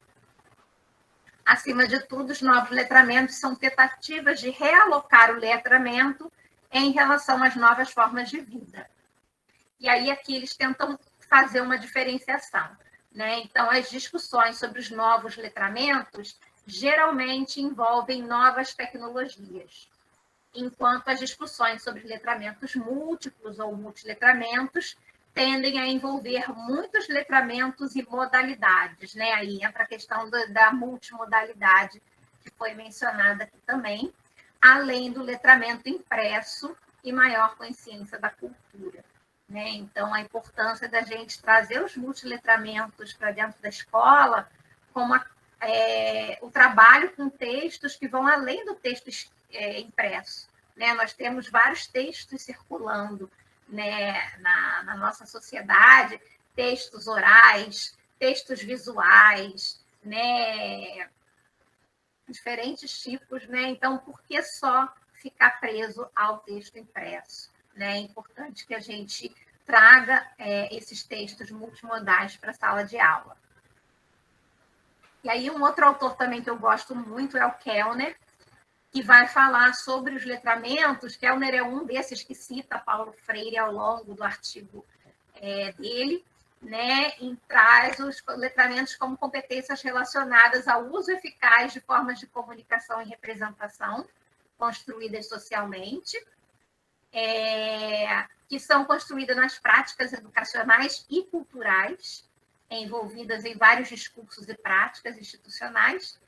Acima de tudo, os novos letramentos são tentativas de realocar o letramento em relação às novas formas de vida. E aí aqui eles tentam fazer uma diferenciação, né? Então, as discussões sobre os novos letramentos, geralmente envolvem novas tecnologias, enquanto as discussões sobre letramentos múltiplos ou multiletramentos tendem a envolver muitos letramentos e modalidades, né? Aí entra a questão da multimodalidade, que foi mencionada aqui também, além do letramento impresso e maior consciência da cultura, né? Então, a importância da gente trazer os multiletramentos para dentro da escola, como o trabalho com textos que vão além do texto impresso, né? Nós temos vários textos circulando, né, na nossa sociedade, textos orais, textos visuais, né, diferentes tipos, né? Então, por que só ficar preso ao texto impresso, né? É importante que a gente traga esses textos multimodais para a sala de aula. E aí, um outro autor também que eu gosto muito é o Kellner, que vai falar sobre os letramentos. Kellner é um desses que cita Paulo Freire ao longo do artigo dele, né, e traz os letramentos como competências relacionadas ao uso eficaz de formas de comunicação e representação construídas socialmente, que são construídas nas práticas educacionais e culturais, envolvidas em vários discursos e práticas institucionais,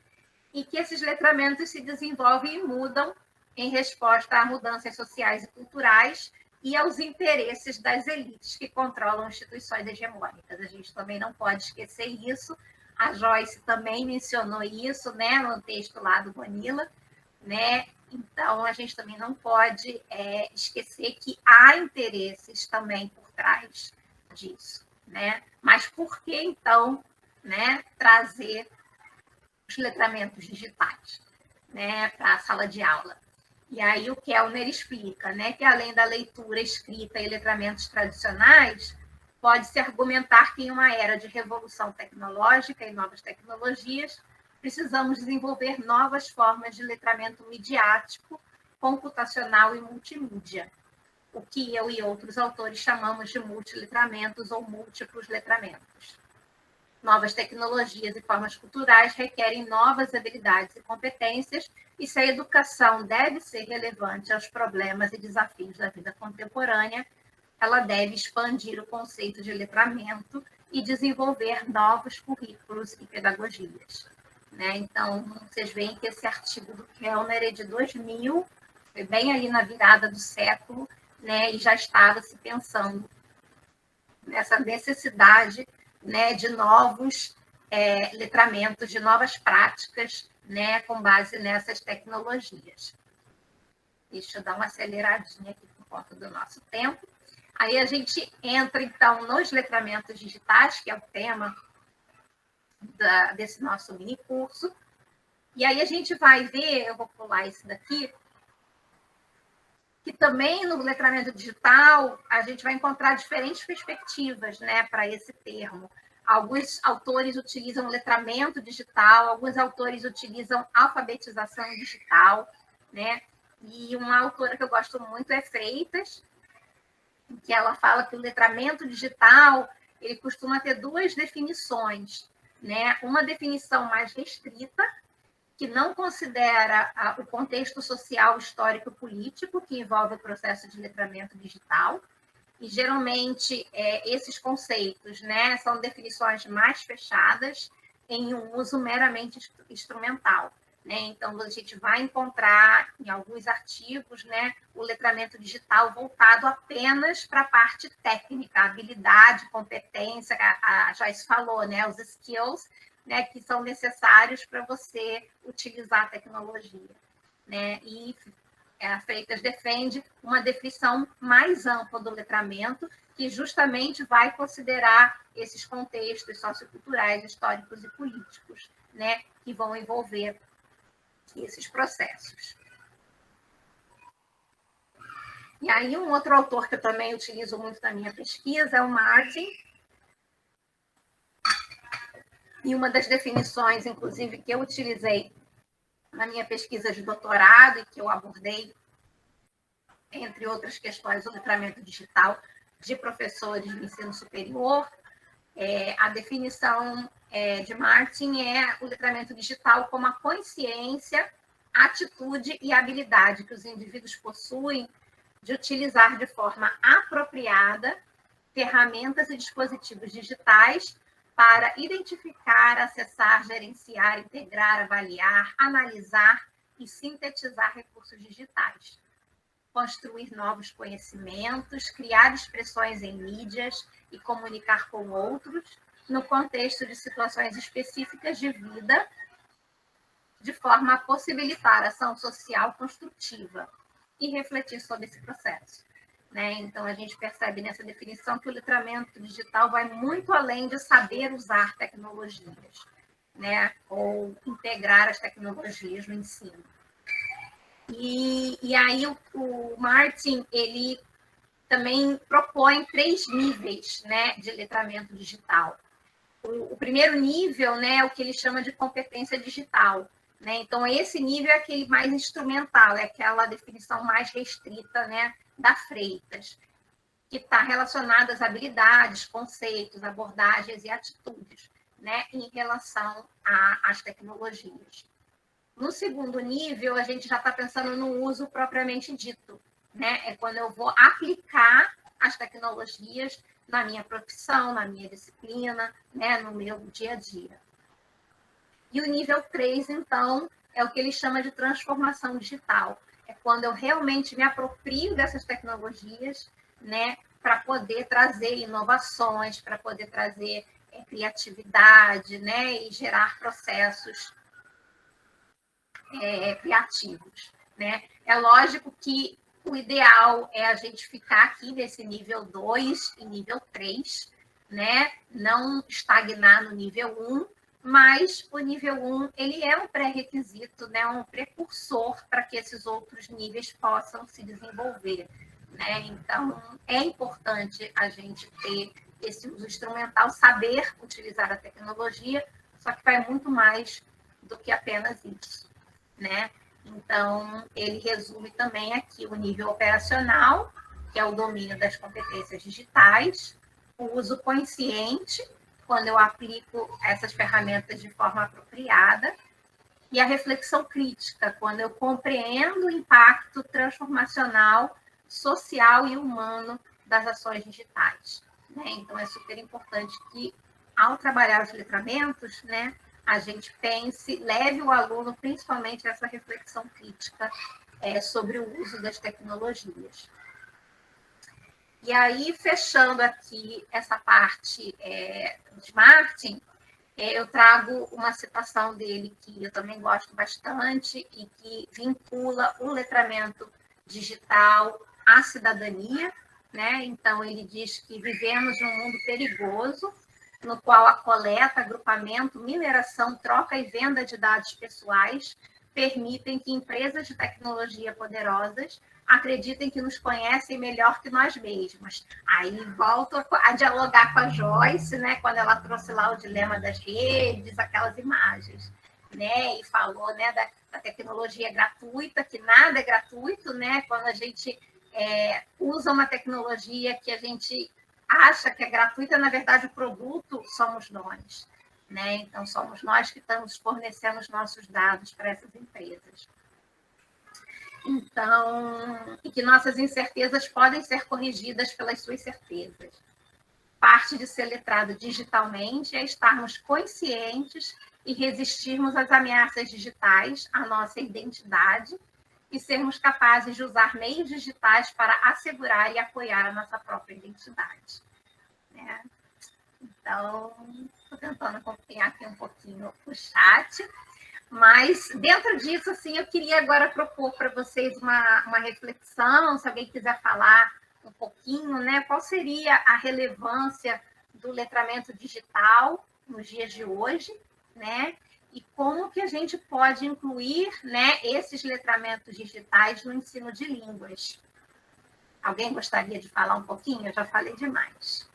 e que esses letramentos se desenvolvem e mudam em resposta a mudanças sociais e culturais e aos interesses das elites que controlam instituições hegemônicas. A gente também não pode esquecer isso. A Joyce também mencionou isso, né, no texto lá do Bonilla, né? Então, a gente também não pode esquecer que há interesses também por trás disso, né? Mas por que, então, né, trazer os letramentos digitais, né, para a sala de aula? E aí o Kellner explica, né, que além da leitura escrita e letramentos tradicionais, pode-se argumentar que em uma era de revolução tecnológica e novas tecnologias, precisamos desenvolver novas formas de letramento midiático, computacional e multimídia, o que eu e outros autores chamamos de multiletramentos ou múltiplos letramentos. Novas tecnologias e formas culturais requerem novas habilidades e competências, e se a educação deve ser relevante aos problemas e desafios da vida contemporânea, ela deve expandir o conceito de letramento e desenvolver novos currículos e pedagogias, né? Então, vocês veem que esse artigo do Kellner é de 2000, foi bem ali na virada do século, né? E já estava se pensando nessa necessidade, né, de novos letramentos, de novas práticas, né, com base nessas tecnologias. Deixa eu dar uma aceleradinha aqui por conta do nosso tempo. Aí a gente entra, então, nos letramentos digitais, que é o tema desse nosso mini curso. E aí a gente vai ver, eu vou pular esse daqui, que também no letramento digital a gente vai encontrar diferentes perspectivas, né, para esse termo. Alguns autores utilizam letramento digital, alguns autores utilizam alfabetização digital, né? E uma autora que eu gosto muito é Freitas, que ela fala que o letramento digital ele costuma ter duas definições, né? Uma definição mais restrita, que não considera o contexto social, histórico e político que envolve o processo de letramento digital. E, geralmente, esses conceitos, né, são definições mais fechadas em um uso meramente instrumental, né? Então, a gente vai encontrar em alguns artigos, né, o letramento digital voltado apenas para a parte técnica, habilidade, competência, a Joyce falou, né, os skills, né, que são necessários para você utilizar a tecnologia, né? E a Freitas defende uma definição mais ampla do letramento, que justamente vai considerar esses contextos socioculturais, históricos e políticos, né, que vão envolver esses processos. E aí, um outro autor que eu também utilizo muito na minha pesquisa é o Martin. E uma das definições, inclusive, que eu utilizei na minha pesquisa de doutorado e que eu abordei, entre outras questões, o letramento digital de professores de ensino superior, A definição de Martin é o letramento digital como a consciência, atitude e habilidade que os indivíduos possuem de utilizar de forma apropriada ferramentas e dispositivos digitais para identificar, acessar, gerenciar, integrar, avaliar, analisar e sintetizar recursos digitais, construir novos conhecimentos, criar expressões em mídias e comunicar com outros no contexto de situações específicas de vida, de forma a possibilitar ação social construtiva e refletir sobre esse processo. Então, a gente percebe nessa definição que o letramento digital vai muito além de saber usar tecnologias, ou integrar as tecnologias no ensino. E aí o Martin, ele também propõe 3 níveis, de letramento digital. O primeiro nível, é o que ele chama de competência digital. Então, esse nível é aquele mais instrumental, é aquela definição mais restrita, da Freitas, que está relacionada às habilidades, conceitos, abordagens e atitudes, em relação às tecnologias. No segundo nível, a gente já está pensando no uso propriamente dito, É quando eu vou aplicar as tecnologias na minha profissão, na minha disciplina, no meu dia a dia. E o nível 3, então, é o que ele chama de transformação digital. É quando eu realmente me aproprio dessas tecnologias, para poder trazer inovações, para poder trazer criatividade, e gerar processos criativos, É lógico que o ideal é a gente ficar aqui nesse nível 2 e nível 3, não estagnar no nível 1, mas o nível 1 ele é um pré-requisito, um precursor para que esses outros níveis possam se desenvolver. Então, é importante a gente ter esse uso instrumental, saber utilizar a tecnologia, só que vai muito mais do que apenas isso. Então, ele resume também aqui o nível operacional, que é o domínio das competências digitais, o uso consciente, quando eu aplico essas ferramentas de forma apropriada, e a reflexão crítica, quando eu compreendo o impacto transformacional, social e humano das ações digitais. Então, é super importante que, ao trabalhar os letramentos, a gente pense, leve o aluno principalmente a essa reflexão crítica sobre o uso das tecnologias. E aí, fechando aqui essa parte de Martin, eu trago uma citação dele que eu também gosto bastante e que vincula o letramento digital à cidadania, Então, ele diz que vivemos em um mundo perigoso, no qual a coleta, agrupamento, mineração, troca e venda de dados pessoais permitem que empresas de tecnologia poderosas acreditem que nos conhecem melhor que nós mesmos. Aí volto a dialogar com a Joyce, quando ela trouxe lá o dilema das redes, aquelas imagens, e falou, da tecnologia gratuita, que nada é gratuito, quando a gente usa uma tecnologia que a gente acha que é gratuita, na verdade, o produto somos nós. Então, somos nós que estamos fornecendo os nossos dados para essas empresas. Então, e que nossas incertezas podem ser corrigidas pelas suas certezas. Parte de ser letrado digitalmente é estarmos conscientes e resistirmos às ameaças digitais, à nossa identidade, e sermos capazes de usar meios digitais para assegurar e apoiar a nossa própria identidade. Então, estou tentando acompanhar aqui um pouquinho o chat, mas dentro disso, assim, eu queria agora propor para vocês uma reflexão, se alguém quiser falar um pouquinho, qual seria a relevância do letramento digital nos dias de hoje, e como que a gente pode incluir, esses letramentos digitais no ensino de línguas. Alguém gostaria de falar um pouquinho? Eu já falei demais.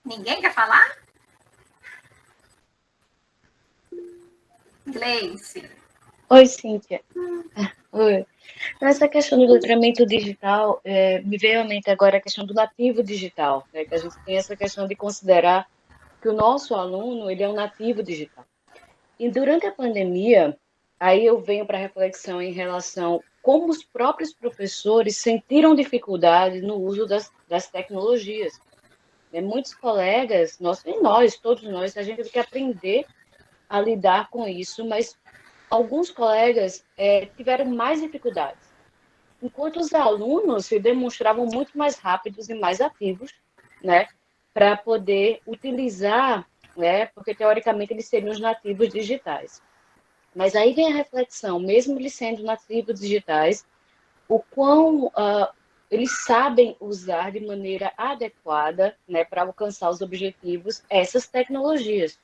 Ninguém quer falar? Gleice. Oi, Cíntia. Oi. Nessa questão do letramento digital, me veio à mente agora a questão do nativo digital, né? Que a gente tem essa questão de considerar que o nosso aluno, ele é um nativo digital. E durante a pandemia, aí eu venho para a reflexão em relação como os próprios professores sentiram dificuldade no uso das tecnologias. Né? Muitos colegas, todos nós, a gente teve que aprender a lidar com isso, mas alguns colegas tiveram mais dificuldades, enquanto os alunos se demonstravam muito mais rápidos e mais ativos, né, para poder utilizar, né, porque teoricamente eles seriam os nativos digitais. Mas aí vem a reflexão, mesmo eles sendo nativos digitais, o quão eles sabem usar de maneira adequada, né, para alcançar os objetivos essas tecnologias,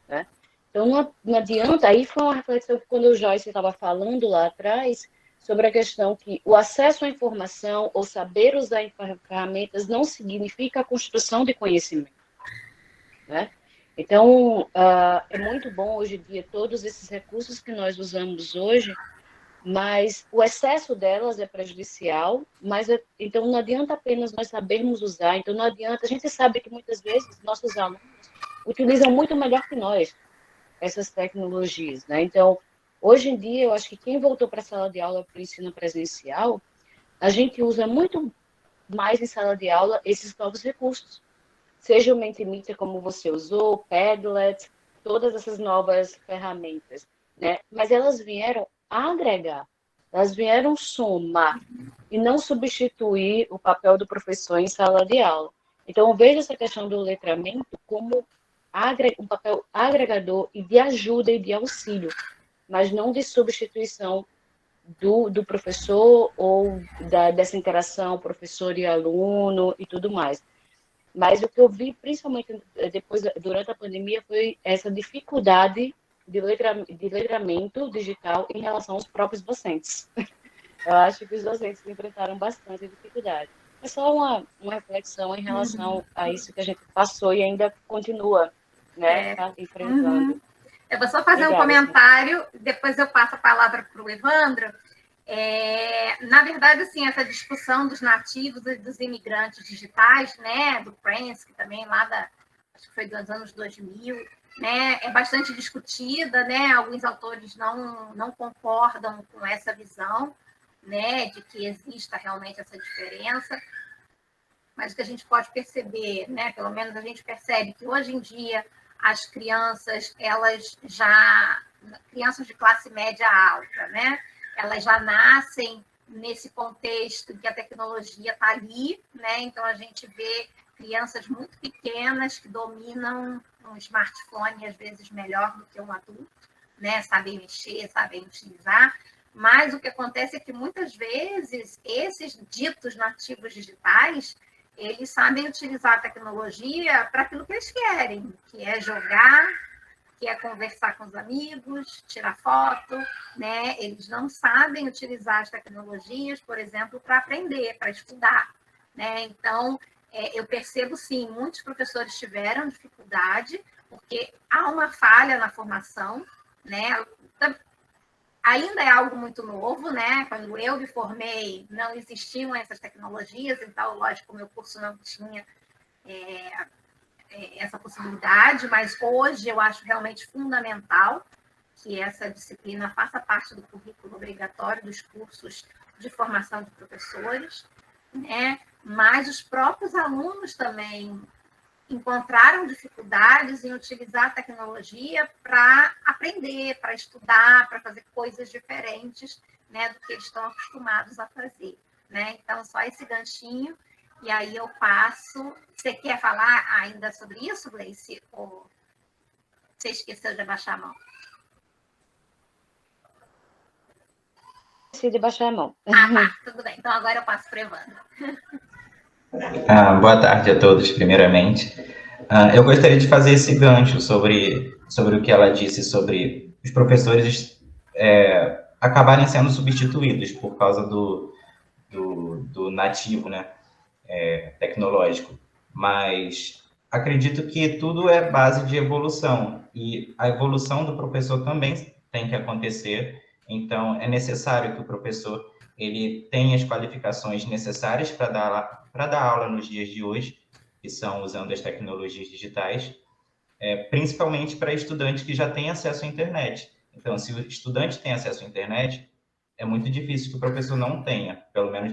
né? Então, não adianta, aí foi uma reflexão que quando o Joyce estava falando lá atrás, sobre a questão que o acesso à informação ou saber usar ferramentas não significa a construção de conhecimento, né? Então, é muito bom hoje em dia todos esses recursos que nós usamos hoje, mas o excesso delas é prejudicial, então não adianta apenas nós sabermos usar, então não adianta, a gente sabe que muitas vezes nossos alunos utilizam muito melhor que nós essas tecnologias, né? Então, hoje em dia, eu acho que quem voltou para a sala de aula para o ensino presencial, a gente usa muito mais em sala de aula esses novos recursos. Seja o Mentimeter, como você usou, o Padlet, todas essas novas ferramentas, né? Mas elas vieram agregar, elas vieram somar e não substituir o papel do professor em sala de aula. Então, eu vejo essa questão do letramento como um papel agregador e de ajuda e de auxílio, mas não de substituição do professor ou dessa interação professor e aluno e tudo mais. Mas o que eu vi, principalmente durante a pandemia, foi essa dificuldade de letramento digital em relação aos próprios docentes. Eu acho que os docentes enfrentaram bastante dificuldade. É só uma reflexão em relação a isso que a gente passou e ainda continua, né, enfrentando. Eu vou só fazer um comentário, depois eu passo a palavra para o Evandro. Na verdade, assim, essa discussão dos nativos e dos imigrantes digitais, né, do Prince, que também acho que foi dos anos 2000, né, é bastante discutida, né, alguns autores não concordam com essa visão, né, de que exista realmente essa diferença, mas o que a gente pode perceber, né, pelo menos a gente percebe que hoje em dia as crianças, crianças de classe média alta, né, elas já nascem nesse contexto que a tecnologia está ali, né, então a gente vê crianças muito pequenas que dominam um smartphone, às vezes melhor do que um adulto, né, sabem mexer, sabem utilizar, mas o que acontece é que muitas vezes esses ditos nativos digitais, eles sabem utilizar a tecnologia para aquilo que eles querem, que é jogar, que é conversar com os amigos, tirar foto, né? Eles não sabem utilizar as tecnologias, por exemplo, para aprender, para estudar, né? Então, eu percebo, sim, muitos professores tiveram dificuldade, porque há uma falha na formação, né? Ainda é algo muito novo, né? Quando eu me formei, não existiam essas tecnologias, então, lógico, o meu curso não tinha essa possibilidade, mas hoje eu acho realmente fundamental que essa disciplina faça parte do currículo obrigatório dos cursos de formação de professores, né? Mas os próprios alunos também encontraram dificuldades em utilizar a tecnologia para aprender, para estudar, para fazer coisas diferentes, né, do que eles estão acostumados a fazer, né? Então, só esse ganchinho, e aí eu passo. Você quer falar ainda sobre isso, Gleice? Ou você esqueceu de abaixar a mão? Esqueci de baixar a mão. Tá, tudo bem. Então, agora eu passo para o Evandro. Boa tarde a todos, primeiramente. Eu gostaria de fazer esse gancho sobre o que ela disse sobre os professores acabarem sendo substituídos por causa do nativo, né, tecnológico. Mas acredito que tudo é base de evolução, e a evolução do professor também tem que acontecer. Então, é necessário que o professor ele tenha as qualificações necessárias para dar aula nos dias de hoje, que são usando as tecnologias digitais, principalmente para estudantes que já têm acesso à internet. Então, se o estudante tem acesso à internet, é muito difícil que o professor não tenha, pelo menos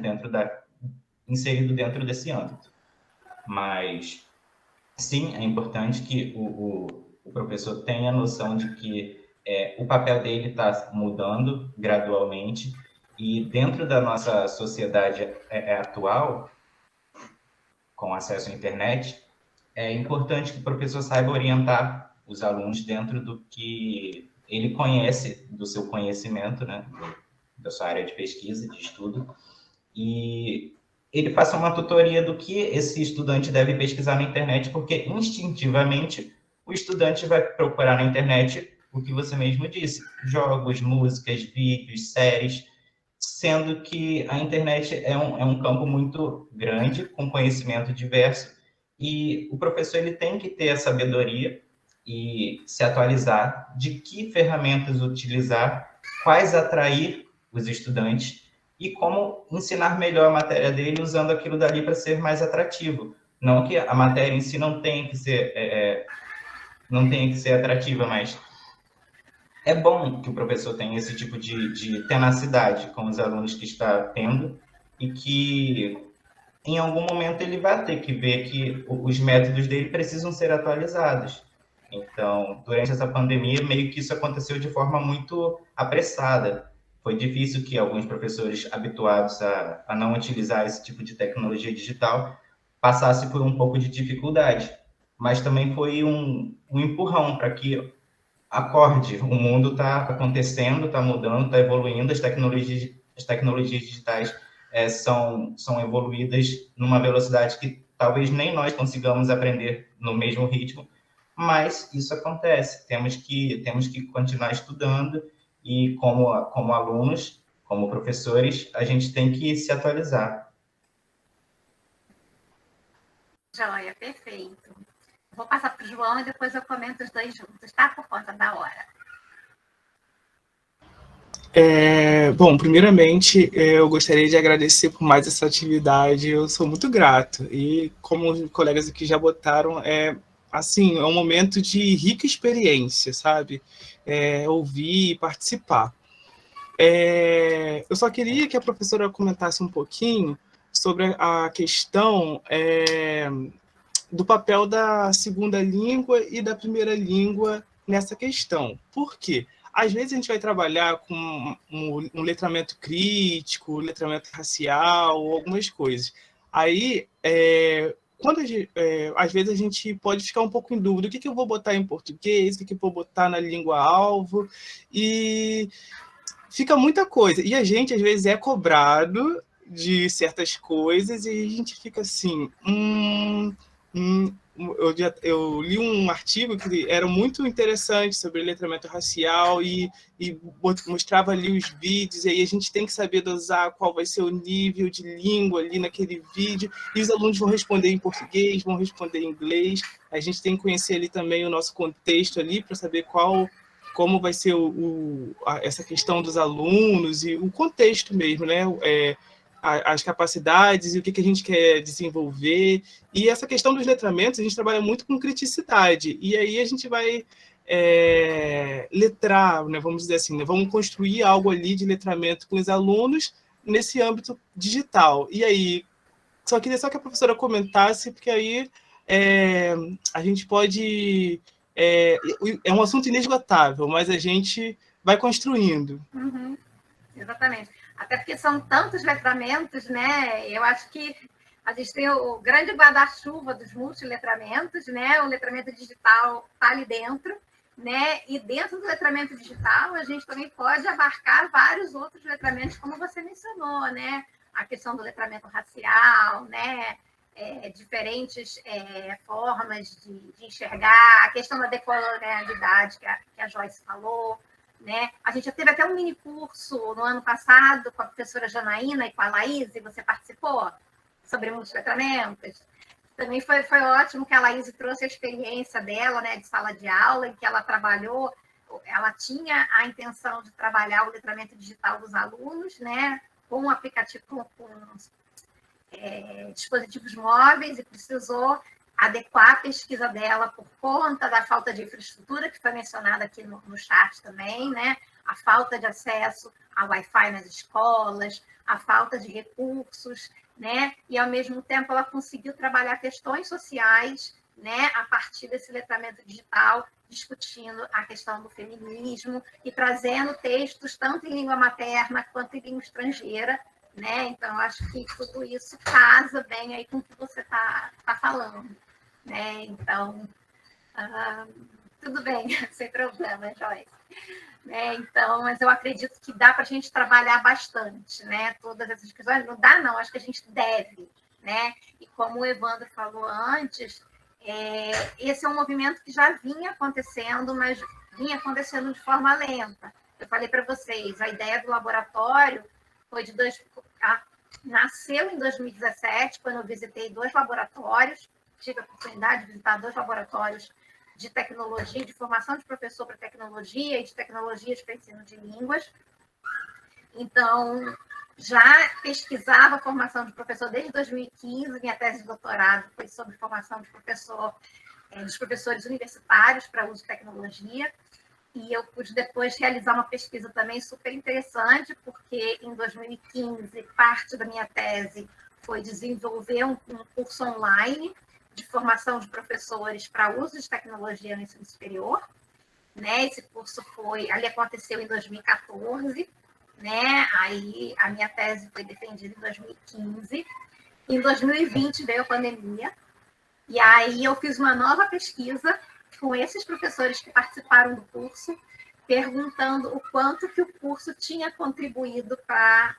inserido dentro desse âmbito. Mas, sim, é importante que o professor tenha a noção de que o papel dele está mudando gradualmente, e dentro da nossa sociedade atual, com acesso à internet, é importante que o professor saiba orientar os alunos dentro do que ele conhece, do seu conhecimento, né, da sua área de pesquisa, de estudo, e ele faça uma tutoria do que esse estudante deve pesquisar na internet, porque instintivamente o estudante vai procurar na internet o que você mesmo disse, jogos, músicas, vídeos, séries, sendo que a internet é um campo muito grande, com conhecimento diverso, e o professor ele tem que ter a sabedoria e se atualizar de que ferramentas utilizar, quais atrair os estudantes e como ensinar melhor a matéria dele usando aquilo dali para ser mais atrativo. Não que a matéria em si não tenha que ser atrativa, mas é bom que o professor tenha esse tipo de tenacidade com os alunos que está tendo, e que em algum momento ele vai ter que ver que os métodos dele precisam ser atualizados. Então, durante essa pandemia, meio que isso aconteceu de forma muito apressada. Foi difícil que alguns professores habituados a não utilizar esse tipo de tecnologia digital passassem por um pouco de dificuldade. Mas também foi um empurrão para que acorde, o mundo está acontecendo, está mudando, está evoluindo, as tecnologias digitais são evoluídas numa velocidade que talvez nem nós consigamos aprender no mesmo ritmo, mas isso acontece. Temos que continuar estudando, e como alunos, como professores, a gente tem que se atualizar. Joia, perfeito. Vou passar para o João e depois eu comento os dois juntos, tá? Por conta da hora. Bom, primeiramente, eu gostaria de agradecer por mais essa atividade. Eu sou muito grato. E como os colegas aqui já botaram, assim, é um momento de rica experiência, sabe? Ouvir e participar. Eu só queria que a professora comentasse um pouquinho sobre a questão do papel da segunda língua e da primeira língua nessa questão. Por quê? Às vezes a gente vai trabalhar com um letramento crítico, letramento racial, algumas coisas. Aí, às vezes a gente pode ficar um pouco em dúvida, o que eu vou botar em português, o que eu vou botar na língua-alvo, e fica muita coisa. E a gente, às vezes, é cobrado de certas coisas e a gente fica assim... Eu li um artigo que era muito interessante sobre letramento racial e mostrava ali os vídeos, e aí a gente tem que saber dosar qual vai ser o nível de língua ali naquele vídeo, e os alunos vão responder em português, vão responder em inglês, a gente tem que conhecer ali também o nosso contexto ali para saber como vai ser essa questão dos alunos e o contexto mesmo, né? As capacidades e o que a gente quer desenvolver. E essa questão dos letramentos, a gente trabalha muito com criticidade. E aí a gente vai letrar, né, vamos dizer assim, né, vamos construir algo ali de letramento com os alunos nesse âmbito digital. E aí, queria que a professora comentasse, porque aí a gente pode... É um assunto inesgotável, mas a gente vai construindo. Uhum, exatamente. Até porque são tantos letramentos, né? Eu acho que a gente tem o grande guarda-chuva dos multiletramentos, né? O letramento digital está ali dentro, né? E dentro do letramento digital, a gente também pode abarcar vários outros letramentos, como você mencionou, né? A questão do letramento racial, né? Diferentes formas de enxergar, a questão da decolonialidade que a Joyce falou, né? A gente já teve até um mini curso no ano passado com a professora Janaína e com a Laís, e você participou, sobre multiletramentos. Também foi ótimo que a Laís trouxe a experiência dela, né, de sala de aula, em que ela trabalhou ela tinha a intenção de trabalhar o letramento digital dos alunos, né, com um aplicativo, com dispositivos móveis, e precisou adequar a pesquisa dela por conta da falta de infraestrutura, que foi mencionada aqui no chat também, né, a falta de acesso a Wi-Fi nas escolas, a falta de recursos, né, e ao mesmo tempo ela conseguiu trabalhar questões sociais, né, a partir desse letramento digital, discutindo a questão do feminismo e trazendo textos tanto em língua materna quanto em língua estrangeira, né? Então, acho que tudo isso casa bem aí com o que você está falando, né? Então, tudo bem, sem problema, Joyce. Né? Então, mas eu acredito que dá para a gente trabalhar bastante, né? Todas essas questões. Não dá, não, acho que a gente deve, né? E como o Evandro falou antes, esse é um movimento que já vinha acontecendo, mas vinha acontecendo de forma lenta. Eu falei para vocês, a ideia do laboratório foi nasceu em 2017, quando eu visitei 2 laboratórios, tive a oportunidade de visitar 2 laboratórios de tecnologia, de formação de professor para tecnologia e de tecnologias para ensino de línguas. Então, já pesquisava a formação de professor desde 2015, minha tese de doutorado foi sobre formação de professor, dos professores universitários para uso de tecnologia, e eu pude depois realizar uma pesquisa também super interessante, porque em 2015, parte da minha tese foi desenvolver um curso online de formação de professores para uso de tecnologia no ensino superior, né? Esse curso aconteceu em 2014, né? Aí a minha tese foi defendida em 2015. Em 2020 veio a pandemia, e aí eu fiz uma nova pesquisa com esses professores que participaram do curso, perguntando o quanto que o curso tinha contribuído para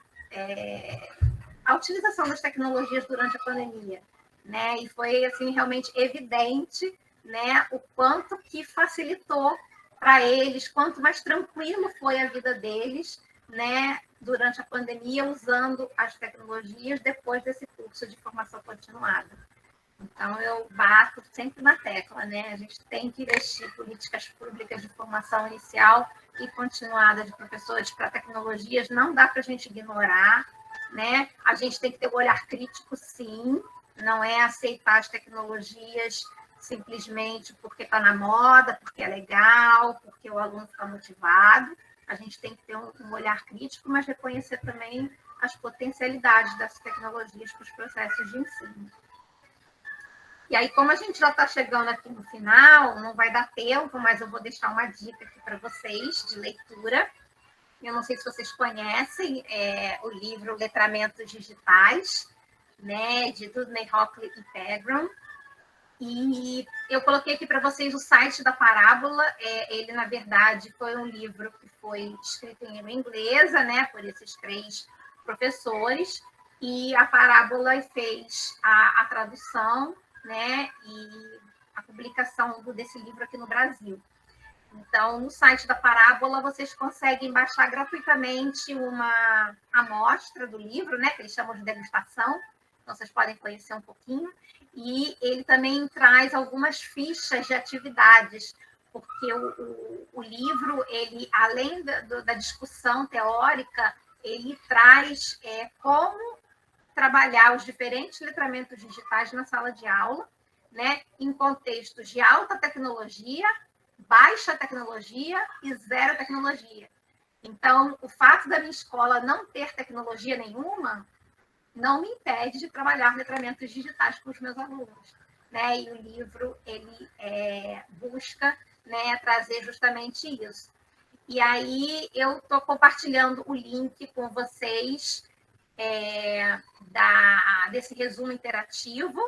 a utilização das tecnologias durante a pandemia, né? E foi assim realmente evidente, né, o quanto que facilitou para eles, quanto mais tranquilo foi a vida deles, né, durante a pandemia, usando as tecnologias depois desse curso de formação continuada. Então, eu bato sempre na tecla, né? A gente tem que investir em políticas públicas de formação inicial e continuada de professores para tecnologias, não dá para a gente ignorar, né? A gente tem que ter um olhar crítico, sim, não é aceitar as tecnologias simplesmente porque está na moda, porque é legal, porque o aluno está motivado. A gente tem que ter um olhar crítico, mas reconhecer também as potencialidades dessas tecnologias para os processos de ensino. E aí, como a gente já está chegando aqui no final, não vai dar tempo, mas eu vou deixar uma dica aqui para vocês de leitura. Eu não sei se vocês conhecem o livro Letramentos Digitais, né, de Dudley Hockley e Pegram. E eu coloquei aqui para vocês o site da Parábola. Ele, na verdade, foi um livro que foi escrito em língua inglesa, né, por esses 3 professores. E a Parábola fez a tradução, né, e a publicação desse livro aqui no Brasil. Então, no site da Parábola, vocês conseguem baixar gratuitamente uma amostra do livro, né, que eles chamam de degustação. Então, vocês podem conhecer um pouquinho. E ele também traz algumas fichas de atividades, porque o livro, ele, além da discussão teórica, ele traz como trabalhar os diferentes letramentos digitais na sala de aula, né, em contextos de alta tecnologia, baixa tecnologia e zero tecnologia. Então, o fato da minha escola não ter tecnologia nenhuma não me impede de trabalhar letramentos digitais com os meus alunos, né? E o livro, ele busca, né, trazer justamente isso. E aí, eu estou compartilhando o link com vocês desse resumo interativo.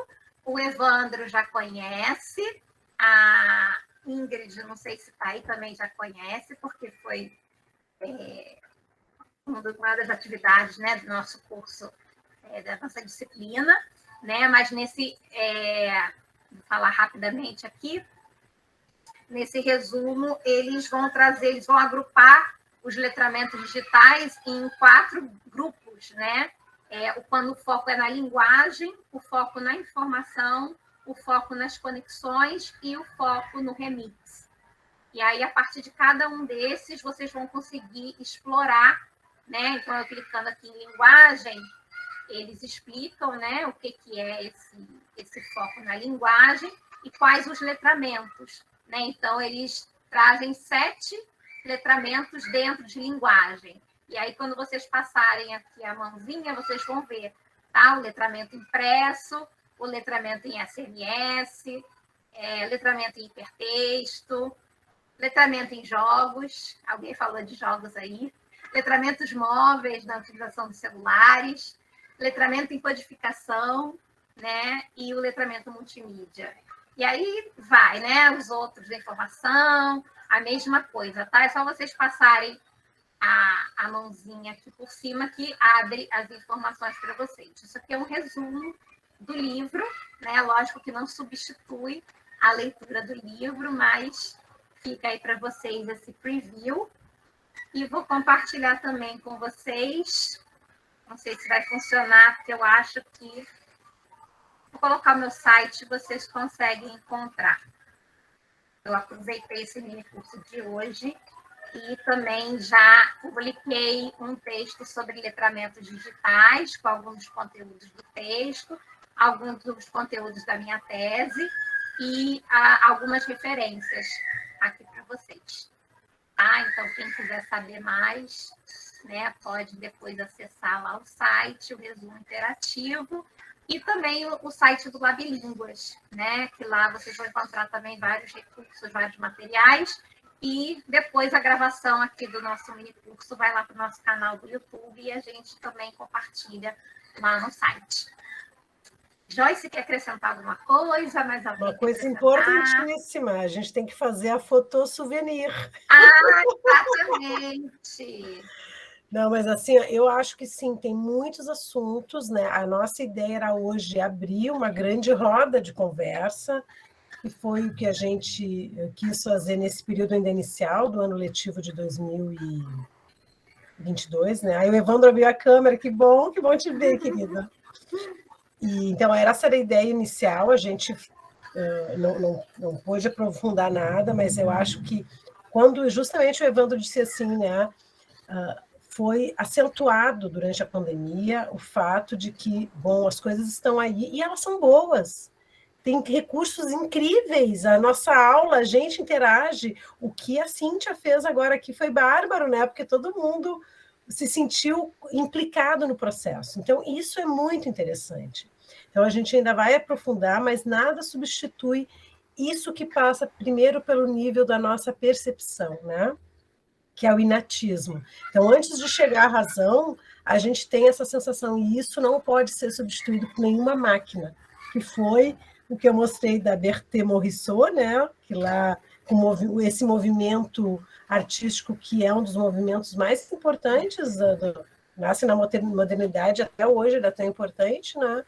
O Evandro já conhece, a Ingrid, não sei se está aí, também já conhece, porque foi uma das atividades, né, do nosso curso, da nossa disciplina, né? Mas vou falar rapidamente aqui, nesse resumo, eles vão agrupar os letramentos digitais em 4 grupos, né? Quando o foco é na linguagem, o foco na informação, o foco nas conexões e o foco no remix. E aí, a partir de cada um desses, vocês vão conseguir explorar, né? Então, eu clicando aqui em linguagem, eles explicam, né, o que é esse foco na linguagem e quais os letramentos, né? Então, eles trazem 7 letramentos dentro de linguagem. E aí, quando vocês passarem aqui a mãozinha, vocês vão ver, tá? O letramento impresso, o letramento em SMS, letramento em hipertexto, letramento em jogos, alguém falou de jogos aí, letramentos móveis na utilização dos celulares, letramento em codificação, né? E o letramento multimídia. E aí vai, né? Os outros de informação, a mesma coisa, tá? É só vocês passarem a mãozinha aqui por cima que abre as informações para vocês. Isso aqui é um resumo do livro, né? Lógico que não substitui a leitura do livro, mas fica aí para vocês esse preview. E vou compartilhar também com vocês. Não sei se vai funcionar, porque eu acho que... Vou colocar o meu site, vocês conseguem encontrar. Eu aproveitei esse mini curso de hoje e também já publiquei um texto sobre letramentos digitais, com alguns dos conteúdos do texto, alguns dos conteúdos da minha tese e algumas referências aqui para vocês. Tá? Então, quem quiser saber mais, né, pode depois acessar lá o site, o resumo interativo, e também o site do Labilínguas, né, que lá vocês vão encontrar também vários recursos, vários materiais, e depois a gravação aqui do nosso mini curso vai lá para o nosso canal do YouTube e a gente também compartilha lá no site. Joyce, quer acrescentar alguma coisa? Mais alguém? Uma coisa importantíssima, a gente tem que fazer a foto souvenir. Ah, exatamente! Não, mas assim, eu acho que sim, tem muitos assuntos, né? A nossa ideia era hoje abrir uma grande roda de conversa, que foi o que a gente quis fazer nesse período ainda inicial do ano letivo de 2022, né? Aí o Evandro abriu a câmera, que bom te ver, querida. E, então, essa era a ideia inicial, a gente não pôde aprofundar nada, mas eu acho que quando justamente o Evandro disse assim, né? Foi acentuado durante a pandemia o fato de que, bom, as coisas estão aí e elas são boas. Tem recursos incríveis. A nossa aula, a gente interage. O que a Cíntia fez agora aqui foi bárbaro, né? Porque todo mundo se sentiu implicado no processo. Então, isso é muito interessante. Então, a gente ainda vai aprofundar, mas nada substitui isso que passa primeiro pelo nível da nossa percepção, né? Que é o inatismo. Então, antes de chegar à razão, a gente tem essa sensação, e isso não pode ser substituído por nenhuma máquina, que foi o que eu mostrei da Berthe Morisot, né? Que lá, com esse movimento artístico, que é um dos movimentos mais importantes, nasce na modernidade, até hoje ainda tão importante, né?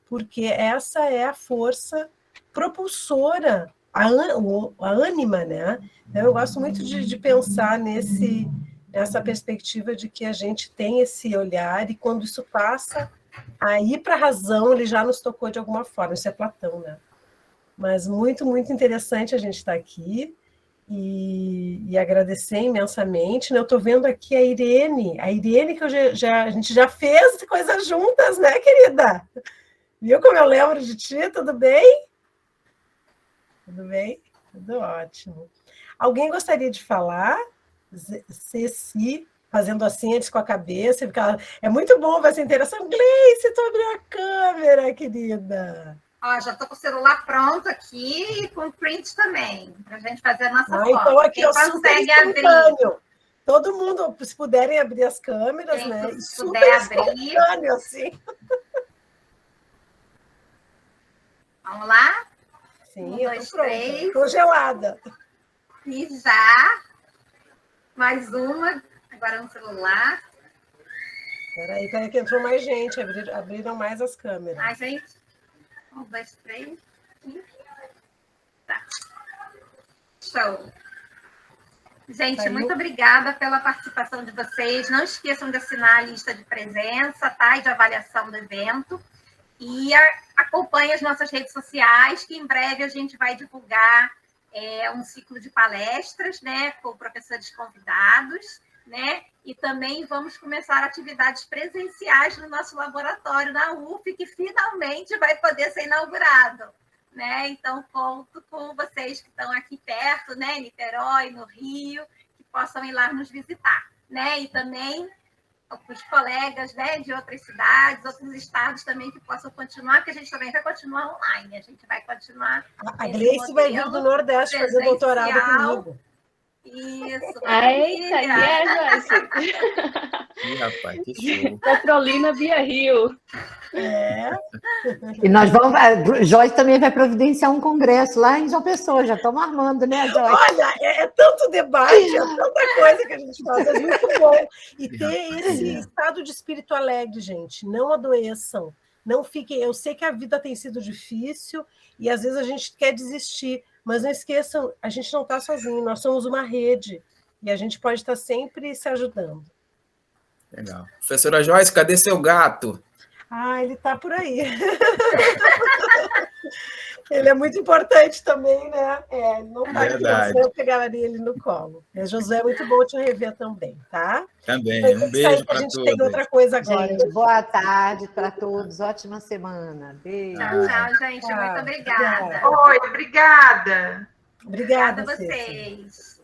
Porque essa é a força propulsora, a ânima, né? Então, eu gosto muito de pensar nessa perspectiva de que a gente tem esse olhar e quando isso passa a ir para a razão, ele já nos tocou de alguma forma. Isso é Platão, né? Mas muito, muito interessante a gente estar aqui e agradecer imensamente. Eu estou vendo aqui a Irene que a gente já fez coisas juntas, né, querida? Viu como eu lembro de ti? Tudo bem? Tudo bem? Tudo ótimo. Alguém gostaria de falar? Ceci, fazendo assim antes com a cabeça. É muito bom ver essa interação. Gleice, tu abriu a câmera, querida. Ó, já estou com o celular pronto aqui e com print também, para a gente fazer a nossa foto. Então, aqui Quem consegue abrir? Todo mundo, se puderem abrir as câmeras, Quem né? puder abrir. Assim. Vamos lá? Sim, 1, 2, 3. Congelada. E já. Mais uma. Agora no celular. Peraí, que entrou mais gente. Abriram mais as câmeras. Mais gente? 1, 2, 3. Tá. Show. Gente, muito obrigada pela participação de vocês. Não esqueçam de assinar a lista de presença, tá? E de avaliação do evento. E acompanhe as nossas redes sociais, que em breve a gente vai divulgar um ciclo de palestras, né, com professores convidados, né, e também vamos começar atividades presenciais no nosso laboratório na UF, que finalmente vai poder ser inaugurado, né? Então, conto com vocês que estão aqui perto, né, em Niterói, no Rio, que possam ir lá nos visitar, né? E também os colegas, né, de outras cidades, outros estados também que possam continuar, porque a gente também vai continuar online, a gente vai continuar. A Gleice vai vir do Nordeste fazer doutorado comigo. Isso. Eita, Joyce. Ih, rapaz, que show. Petrolina via Rio. E nós vamos. A Joyce também vai providenciar um congresso lá em João Pessoa, já estamos armando, né, Joyce? Olha, é tanto debate, é tanta coisa que a gente faz, é muito bom. E ter esse estado de espírito alegre, gente, não adoeçam, não fiquem. Eu sei que a vida tem sido difícil e às vezes a gente quer desistir, mas não esqueçam, a gente não está sozinho, nós somos uma rede e a gente pode estar sempre se ajudando. Legal. Professora Joyce, cadê seu gato? Ah, ele está por aí. Ele é muito importante também, né? Ele não está aqui, senão eu pegaria ele no colo. Mas, Josué, é muito bom te rever também, tá? Também, um beijo para todos. A gente tem outra coisa agora. Gente, boa tarde para todos, ótima semana. Beijo. Tchau, gente. Muito obrigada. Oi, obrigada. Obrigada a vocês.